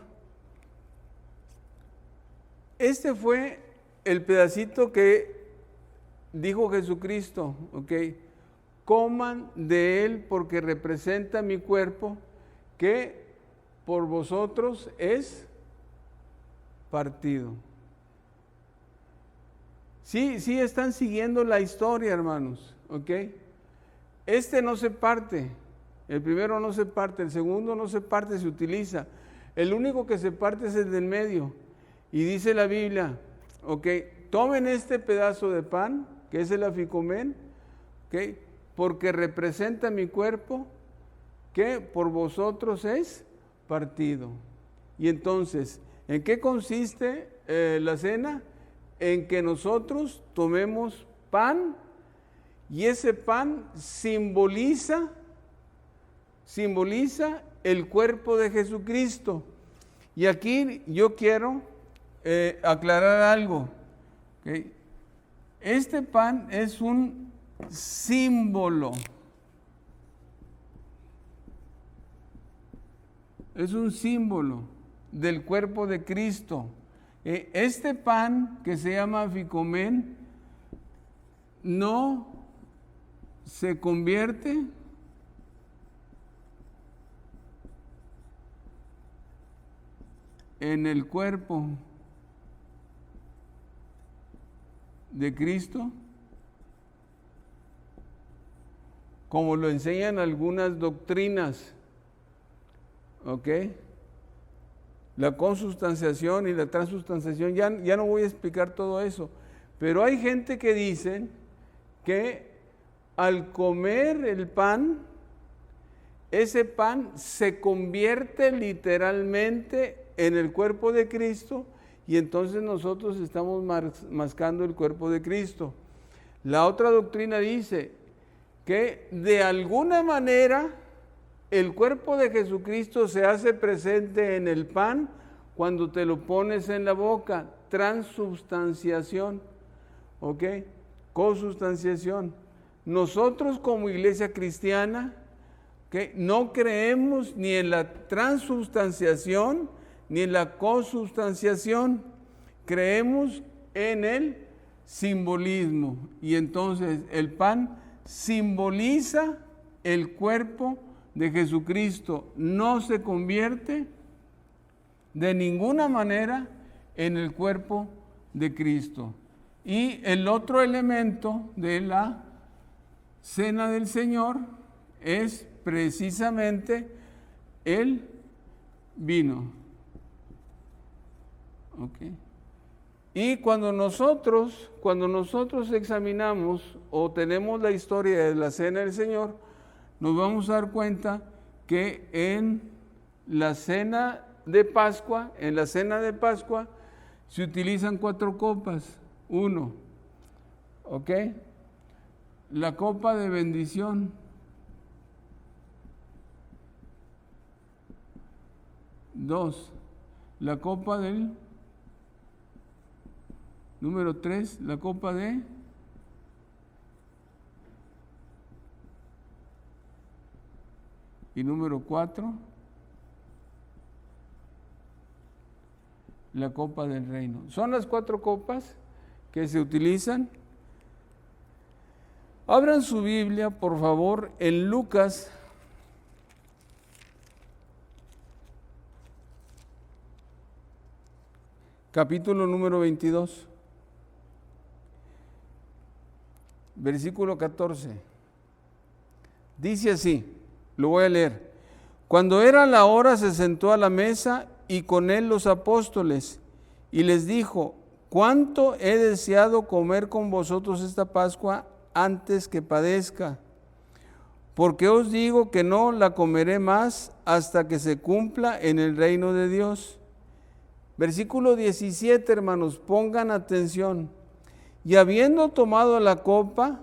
Speaker 1: Este fue el pedacito que dijo Jesucristo, ¿ok? Coman de él porque representa mi cuerpo que por vosotros es partido. Sí están siguiendo la historia, hermanos, ¿ok? Este no se parte, el primero no se parte, el segundo no se parte, se utiliza. El único que se parte es el del medio. Y dice la Biblia, ¿ok? Tomen este pedazo de pan, que es el afikomen, ¿ok? Porque representa mi cuerpo, que por vosotros es partido. Y entonces, ¿en qué consiste la cena? En que nosotros tomemos pan y ese pan simboliza el cuerpo de Jesucristo. Y aquí yo quiero aclarar algo. ¿Okay? Este pan es un símbolo. Es un símbolo del cuerpo de Cristo. Este pan que se llama afikomen no se convierte en el cuerpo de Cristo, como lo enseñan algunas doctrinas, ¿ok? La consubstanciación y la transubstanciación, ya no voy a explicar todo eso, pero hay gente que dice que al comer el pan, ese pan se convierte literalmente en el cuerpo de Cristo y entonces nosotros estamos mascando el cuerpo de Cristo. La otra doctrina dice que de alguna manera el cuerpo de Jesucristo se hace presente en el pan cuando te lo pones en la boca, transubstanciación, ¿ok? Consubstanciación. Nosotros como iglesia cristiana, ¿okay? No creemos ni en la transubstanciación ni en la consubstanciación, creemos en el simbolismo. Y entonces el pan simboliza el cuerpo de Jesucristo, no se convierte de ninguna manera en el cuerpo de Cristo. Y el otro elemento de la cena del Señor es precisamente el vino. Okay. Y cuando nosotros examinamos o tenemos la historia de la cena del Señor, nos vamos a dar cuenta que en la cena de Pascua, Se utilizan 4 copas. 1, ¿ok? La copa de bendición. 2, la copa del número 3, la copa de y número 4, la copa del reino. Son las 4 copas que se utilizan. Abran su Biblia, por favor, en Lucas capítulo número 22, versículo 14. Dice así, lo voy a leer. Cuando era la hora, se sentó a la mesa y con él los apóstoles, y les dijo: cuánto he deseado comer con vosotros esta Pascua antes que padezca, porque os digo que no la comeré más hasta que se cumpla en el reino de Dios. Versículo 17, hermanos, pongan atención. Y habiendo tomado la copa,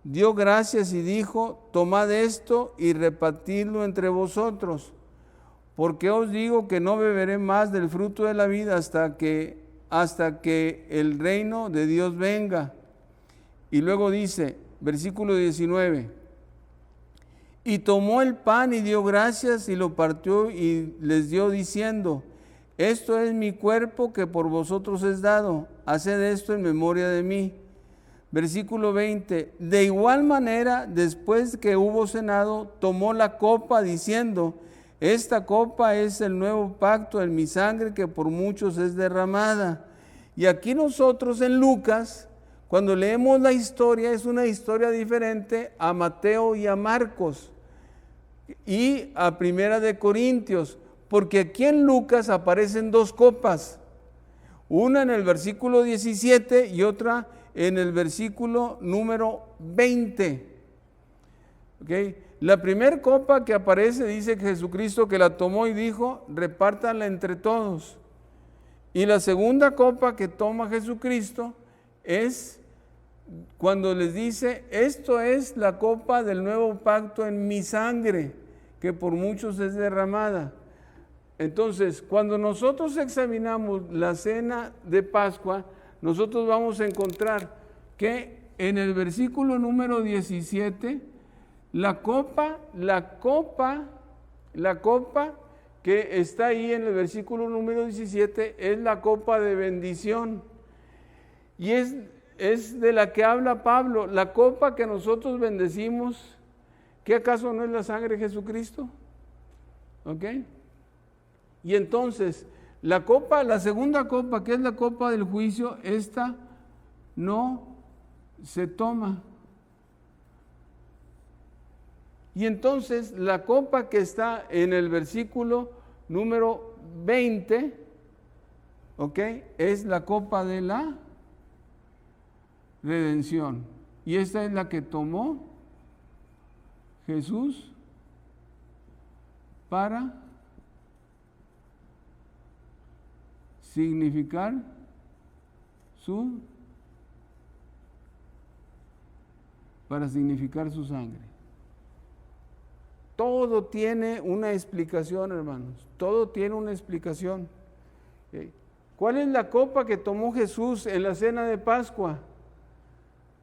Speaker 1: dio gracias y dijo: tomad esto y repartidlo entre vosotros, porque os digo que no beberé más del fruto de la vida hasta que el reino de Dios venga. Y luego dice, versículo 19, y tomó el pan y dio gracias y lo partió y les dio diciendo: esto es mi cuerpo que por vosotros es dado, haced esto en memoria de mí. Versículo 20, de igual manera, después que hubo cenado, tomó la copa diciendo: esta copa es el nuevo pacto en mi sangre que por muchos es derramada. Y aquí nosotros en Lucas, cuando leemos la historia, es una historia diferente a Mateo y a Marcos y a Primera de Corintios, porque aquí en Lucas aparecen 2 copas, una en el versículo 17 y otra en el versículo número 20. ¿Okay? La primera copa que aparece dice que Jesucristo que la tomó y dijo: repártanla entre todos. Y la segunda copa que toma Jesucristo es cuando les dice: esto es la copa del nuevo pacto en mi sangre, que por muchos es derramada. Entonces, cuando nosotros examinamos la cena de Pascua, nosotros vamos a encontrar que en el versículo número 17, la copa que está ahí en el versículo número 17 es la copa de bendición. Y es de la que habla Pablo, la copa que nosotros bendecimos, ¿qué acaso no es la sangre de Jesucristo? ¿Ok? Y entonces, la segunda copa, que es la copa del juicio, esta no se toma. Y entonces, la copa que está en el versículo número 20, ¿ok? Es la copa de la redención. Y esta es la que tomó Jesús para significar su sangre. Todo tiene una explicación, hermanos. Todo tiene una explicación. ¿Cuál es la copa que tomó Jesús en la cena de Pascua?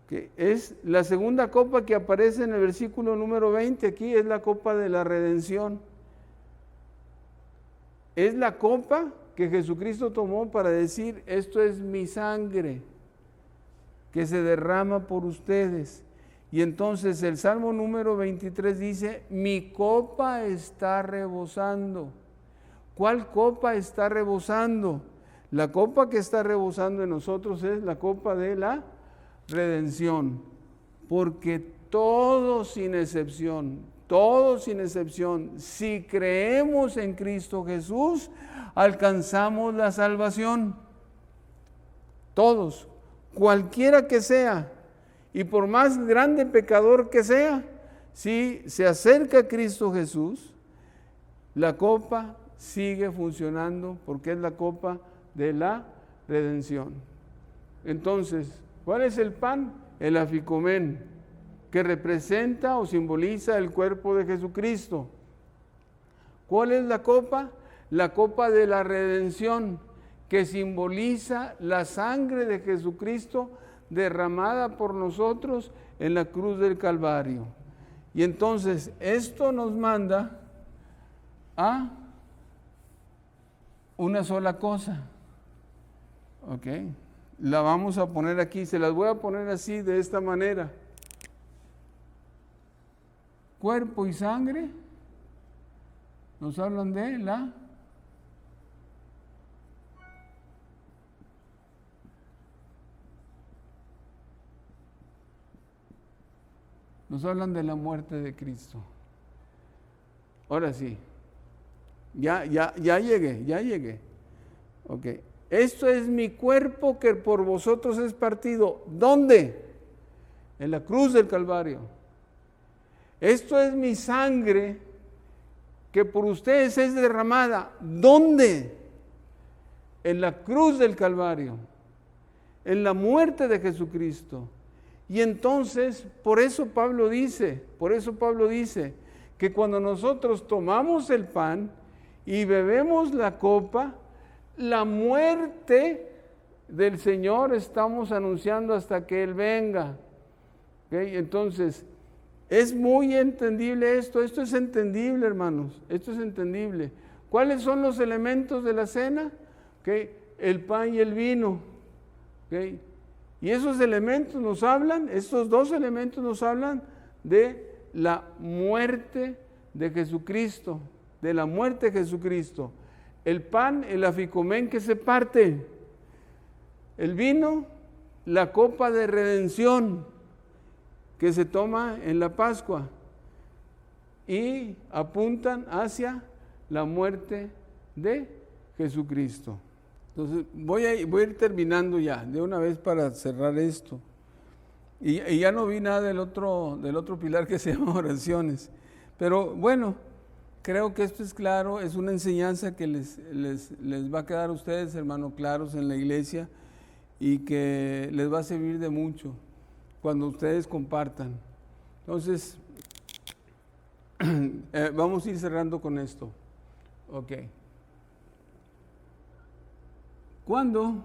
Speaker 1: Que es la segunda copa que aparece en el versículo número 20. Aquí es la copa de la redención. Es la copa que Jesucristo tomó para decir: esto es mi sangre que se derrama por ustedes. Y entonces el Salmo número 23 dice: mi copa está rebosando. ¿Cuál copa está rebosando? La copa que está rebosando en nosotros es la copa de la redención, porque todos sin excepción, si creemos en Cristo Jesús, alcanzamos la salvación. Todos, cualquiera que sea, y por más grande pecador que sea, si se acerca a Cristo Jesús, la copa sigue funcionando, porque es la copa de la redención. Entonces, ¿cuál es el pan? El aficomén, que representa o simboliza el cuerpo de Jesucristo. ¿Cuál es la copa? La copa de la redención, que simboliza la sangre de Jesucristo derramada por nosotros en la cruz del Calvario. Y entonces esto nos manda a una sola cosa. ¿Ok? La vamos a poner aquí, se las voy a poner así, de esta manera. Cuerpo y sangre nos hablan de la muerte de Cristo. Ahora sí, ya llegué. Ok, esto es mi cuerpo que por vosotros es partido. ¿Dónde? En la cruz del Calvario. Esto es mi sangre que por ustedes es derramada. ¿Dónde? En la cruz del Calvario, en la muerte de Jesucristo. Y entonces, por eso Pablo dice que cuando nosotros tomamos el pan y bebemos la copa, la muerte del Señor estamos anunciando hasta que Él venga. ¿Okay? Entonces, es muy entendible esto es entendible, hermanos, esto es entendible. ¿Cuáles son los elementos de la cena? ¿Okay? El pan y el vino. ¿Okay? Y esos elementos nos hablan, estos dos elementos nos hablan de la muerte de Jesucristo, de la muerte de Jesucristo. El pan, el aficomén que se parte. El vino, la copa de redención que se toma en la Pascua. Y apuntan hacia la muerte de Jesucristo. Entonces, voy a ir terminando ya, de una vez para cerrar esto. Y ya no vi nada del otro pilar que se llama oraciones. Pero bueno, creo que esto es claro, es una enseñanza que les va a quedar a ustedes, hermanos, claros en la iglesia y que les va a servir de mucho cuando ustedes compartan. Entonces, vamos a ir cerrando con esto. Ok. ¿Cuándo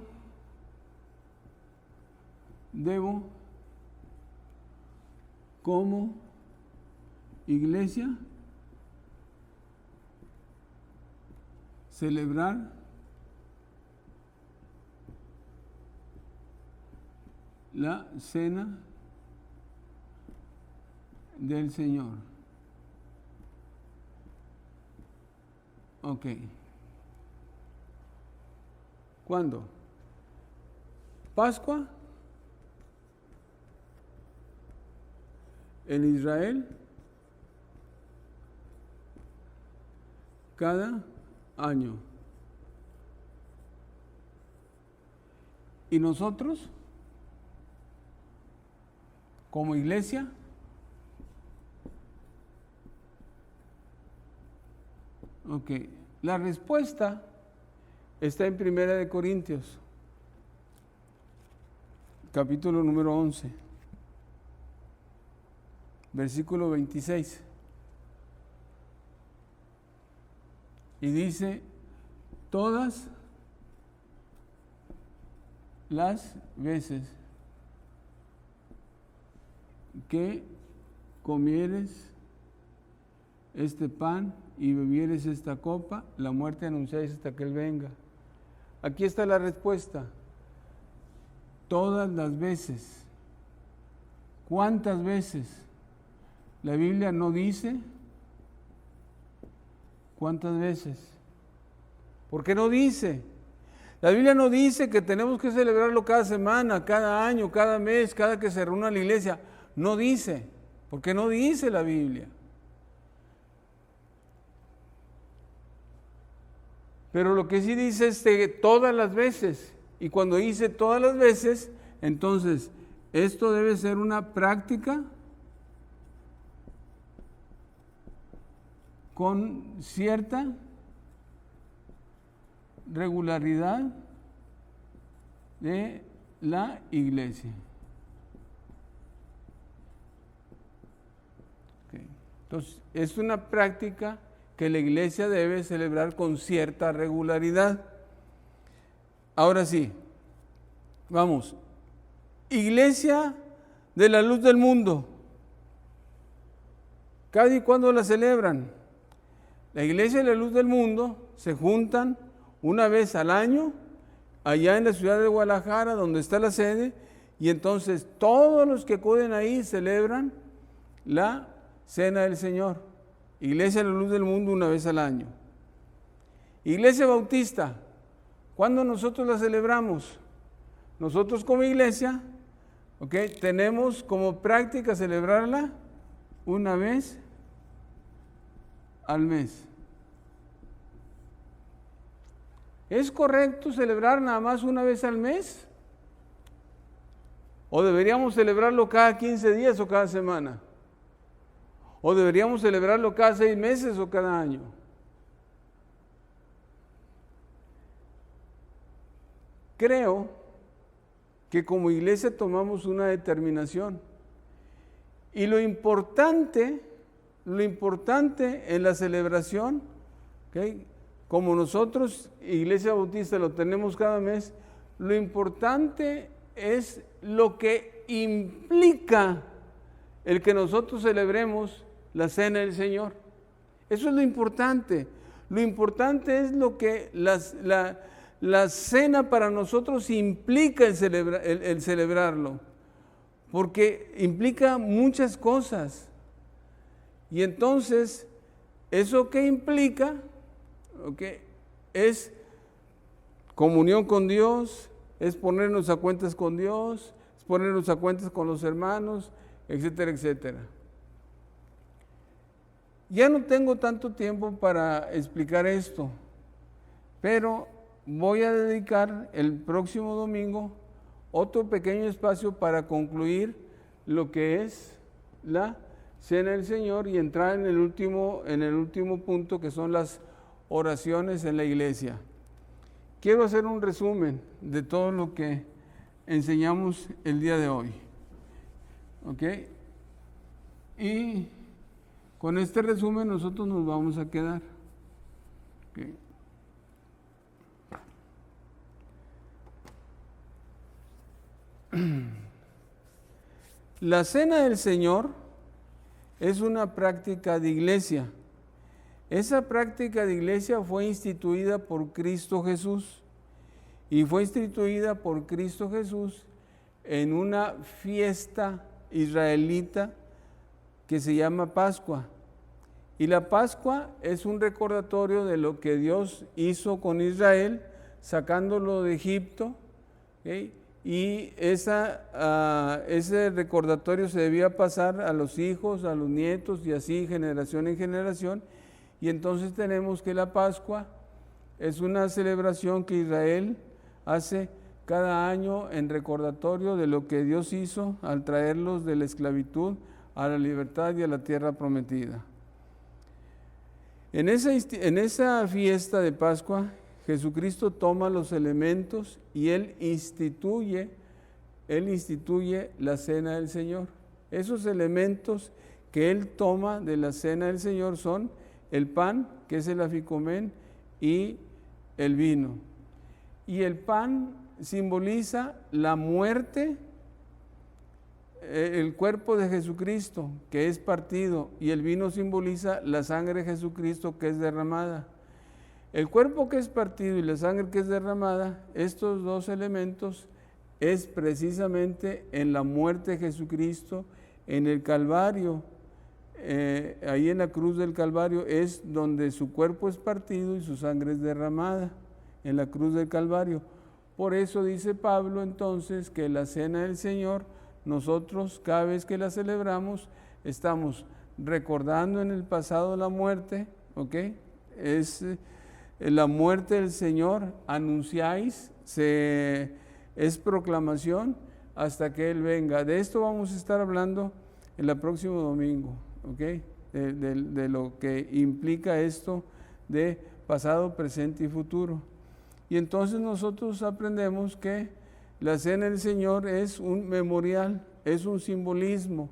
Speaker 1: debo, como iglesia, celebrar la cena del Señor? Ok. ¿Cuándo? Pascua en Israel cada año. ¿Y nosotros, como iglesia? Ok, la respuesta está en 1 Corintios, capítulo número 11, versículo 26. Y dice, todas las veces que comieres este pan y bebieres esta copa, la muerte anunciáis hasta que Él venga. Aquí está la respuesta. Todas las veces. ¿Cuántas veces? La Biblia no dice cuántas veces. ¿Por qué no dice? La Biblia no dice que tenemos que celebrarlo cada semana, cada año, cada mes, cada que se reúna la iglesia. No dice. ¿Por qué no dice la Biblia? Pero lo que sí dice es que todas las veces, y cuando dice todas las veces, entonces esto debe ser una práctica con cierta regularidad de la iglesia. Okay. Entonces, es una práctica que la iglesia debe celebrar con cierta regularidad. Ahora sí, vamos. Iglesia de la luz del mundo. ¿Cada y cuándo la celebran? La iglesia de la luz del mundo se juntan una vez al año, allá en la ciudad de Guadalajara, donde está la sede, y entonces todos los que acuden ahí celebran la Cena del Señor. Iglesia de la luz del mundo una vez al año. Iglesia Bautista, ¿cuándo nosotros la celebramos? Nosotros como iglesia, tenemos como práctica celebrarla una vez al mes. ¿Es correcto celebrar nada más una vez al mes? ¿O deberíamos celebrarlo cada 15 días o cada semana? ¿O deberíamos celebrarlo cada 6 meses o cada año? Creo que como iglesia tomamos una determinación. Y lo importante en la celebración, como nosotros, Iglesia Bautista, lo tenemos cada mes, lo importante es lo que implica el que nosotros celebremos la Cena del Señor. Eso es lo importante. Lo importante es lo que la cena para nosotros implica el celebrarlo, porque implica muchas cosas. Y entonces, ¿eso qué implica? Es comunión con Dios, es ponernos a cuentas con Dios, es ponernos a cuentas con los hermanos, etcétera, etcétera. Ya no tengo tanto tiempo para explicar esto, pero voy a dedicar el próximo domingo otro pequeño espacio para concluir lo que es la Cena del Señor y entrar en el último punto, que son las oraciones en la iglesia. Quiero hacer un resumen de todo lo que enseñamos el día de hoy. Y con este resumen nosotros nos vamos a quedar. La Cena del Señor es una práctica de iglesia. Esa práctica de iglesia fue instituida por Cristo Jesús y fue instituida por Cristo Jesús en una fiesta israelita que se llama Pascua. Y la Pascua es un recordatorio de lo que Dios hizo con Israel, sacándolo de Egipto, y ese recordatorio se debía pasar a los hijos, a los nietos y así generación en generación. Y entonces tenemos que la Pascua es una celebración que Israel hace cada año en recordatorio de lo que Dios hizo al traerlos de la esclavitud a la libertad y a la tierra prometida. En esa fiesta de Pascua, Jesucristo toma los elementos y Él instituye la Cena del Señor. Esos elementos que Él toma de la Cena del Señor son el pan, que es el afikomen, y el vino. Y el pan simboliza la muerte, el cuerpo de Jesucristo, que es partido, y el vino simboliza la sangre de Jesucristo, que es derramada. El cuerpo que es partido y la sangre que es derramada, estos dos elementos es precisamente en la muerte de Jesucristo, en el Calvario. Ahí en la cruz del Calvario es donde su cuerpo es partido y su sangre es derramada, en la cruz del Calvario. Por eso dice Pablo entonces que la Cena del Señor, nosotros cada vez que la celebramos, estamos recordando en el pasado la muerte, es la muerte del Señor, anunciáis, es proclamación hasta que Él venga. De esto vamos a estar hablando el próximo domingo. De lo que implica esto de pasado, presente y futuro. Y entonces nosotros aprendemos que La cena del Señor es un memorial, es un simbolismo,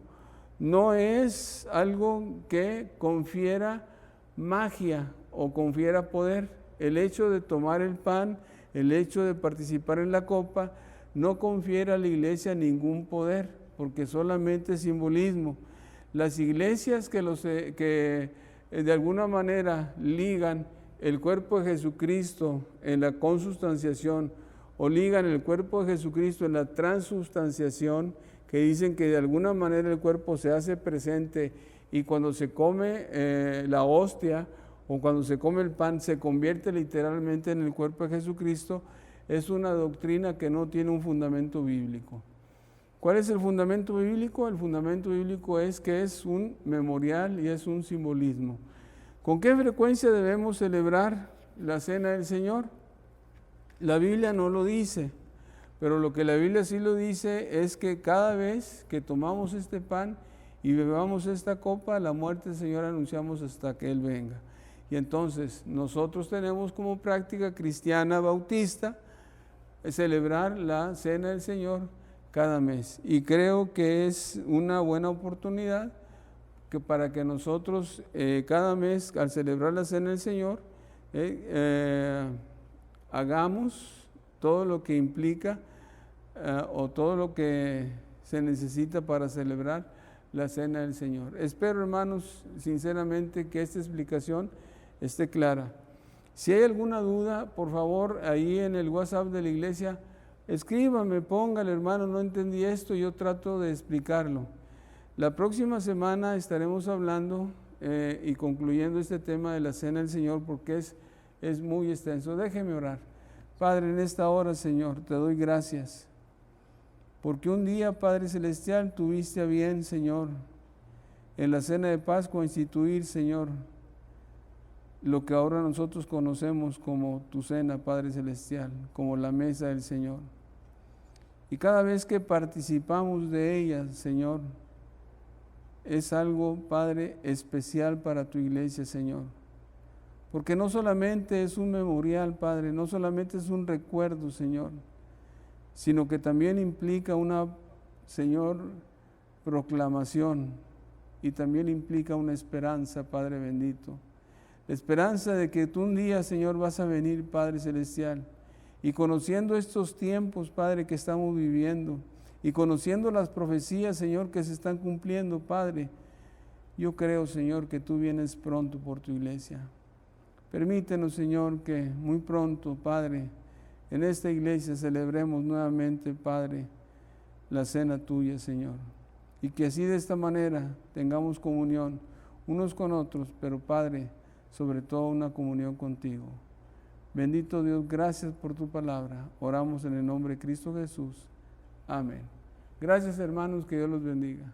Speaker 1: no es algo que confiera magia o confiera poder. El hecho de tomar el pan, el hecho de participar en la copa, no confiere a la iglesia ningún poder, porque solamente es simbolismo. Las iglesias que de alguna manera ligan el cuerpo de Jesucristo en la consubstanciación o ligan el cuerpo de Jesucristo en la transubstanciación, que dicen que de alguna manera el cuerpo se hace presente y cuando se come la hostia o cuando se come el pan se convierte literalmente en el cuerpo de Jesucristo, es una doctrina que no tiene un fundamento bíblico. ¿Cuál es el fundamento bíblico? El fundamento bíblico es que es un memorial y es un simbolismo. ¿Con qué frecuencia debemos celebrar la cena del Señor? La Biblia no lo dice, pero lo que la Biblia sí lo dice es que cada vez que tomamos este pan y bebamos esta copa, la muerte del Señor anunciamos hasta que Él venga. Y entonces nosotros tenemos como práctica cristiana bautista celebrar la cena del Señor cada mes. Y creo que es una buena oportunidad que para que nosotros cada mes al celebrar la cena del Señor hagamos todo lo que implica o todo lo que se necesita para celebrar la cena del Señor. Espero, hermanos, sinceramente que esta explicación esté clara. Si hay alguna duda, por favor, ahí en el WhatsApp de la iglesia, escríbame, póngale, hermano, no entendí esto, yo trato de explicarlo. La próxima semana estaremos hablando y concluyendo este tema de la cena del Señor porque es muy extenso. Déjeme orar. Padre, en esta hora, Señor, te doy gracias porque un día, Padre Celestial, tuviste a bien, Señor, en la cena de Pascua instituir, Señor, lo que ahora nosotros conocemos como tu cena, Padre Celestial, como la mesa del Señor. Y cada vez que participamos de ella, Señor, es algo, Padre, especial para tu iglesia, Señor. Porque no solamente es un memorial, Padre, no solamente es un recuerdo, Señor, sino que también implica una, Señor, proclamación y también implica una esperanza, Padre bendito. La esperanza de que tú un día, Señor, vas a venir, Padre Celestial, y conociendo estos tiempos, Padre, que estamos viviendo, y conociendo las profecías, Señor, que se están cumpliendo, Padre, yo creo, Señor, que tú vienes pronto por tu iglesia. Permítenos, Señor, que muy pronto, Padre, en esta iglesia celebremos nuevamente, Padre, la cena tuya, Señor. Y que así de esta manera tengamos comunión unos con otros, pero, Padre, sobre todo una comunión contigo. Bendito Dios, gracias por tu palabra. Oramos en el nombre de Cristo Jesús. Amén. Gracias, hermanos, que Dios los bendiga.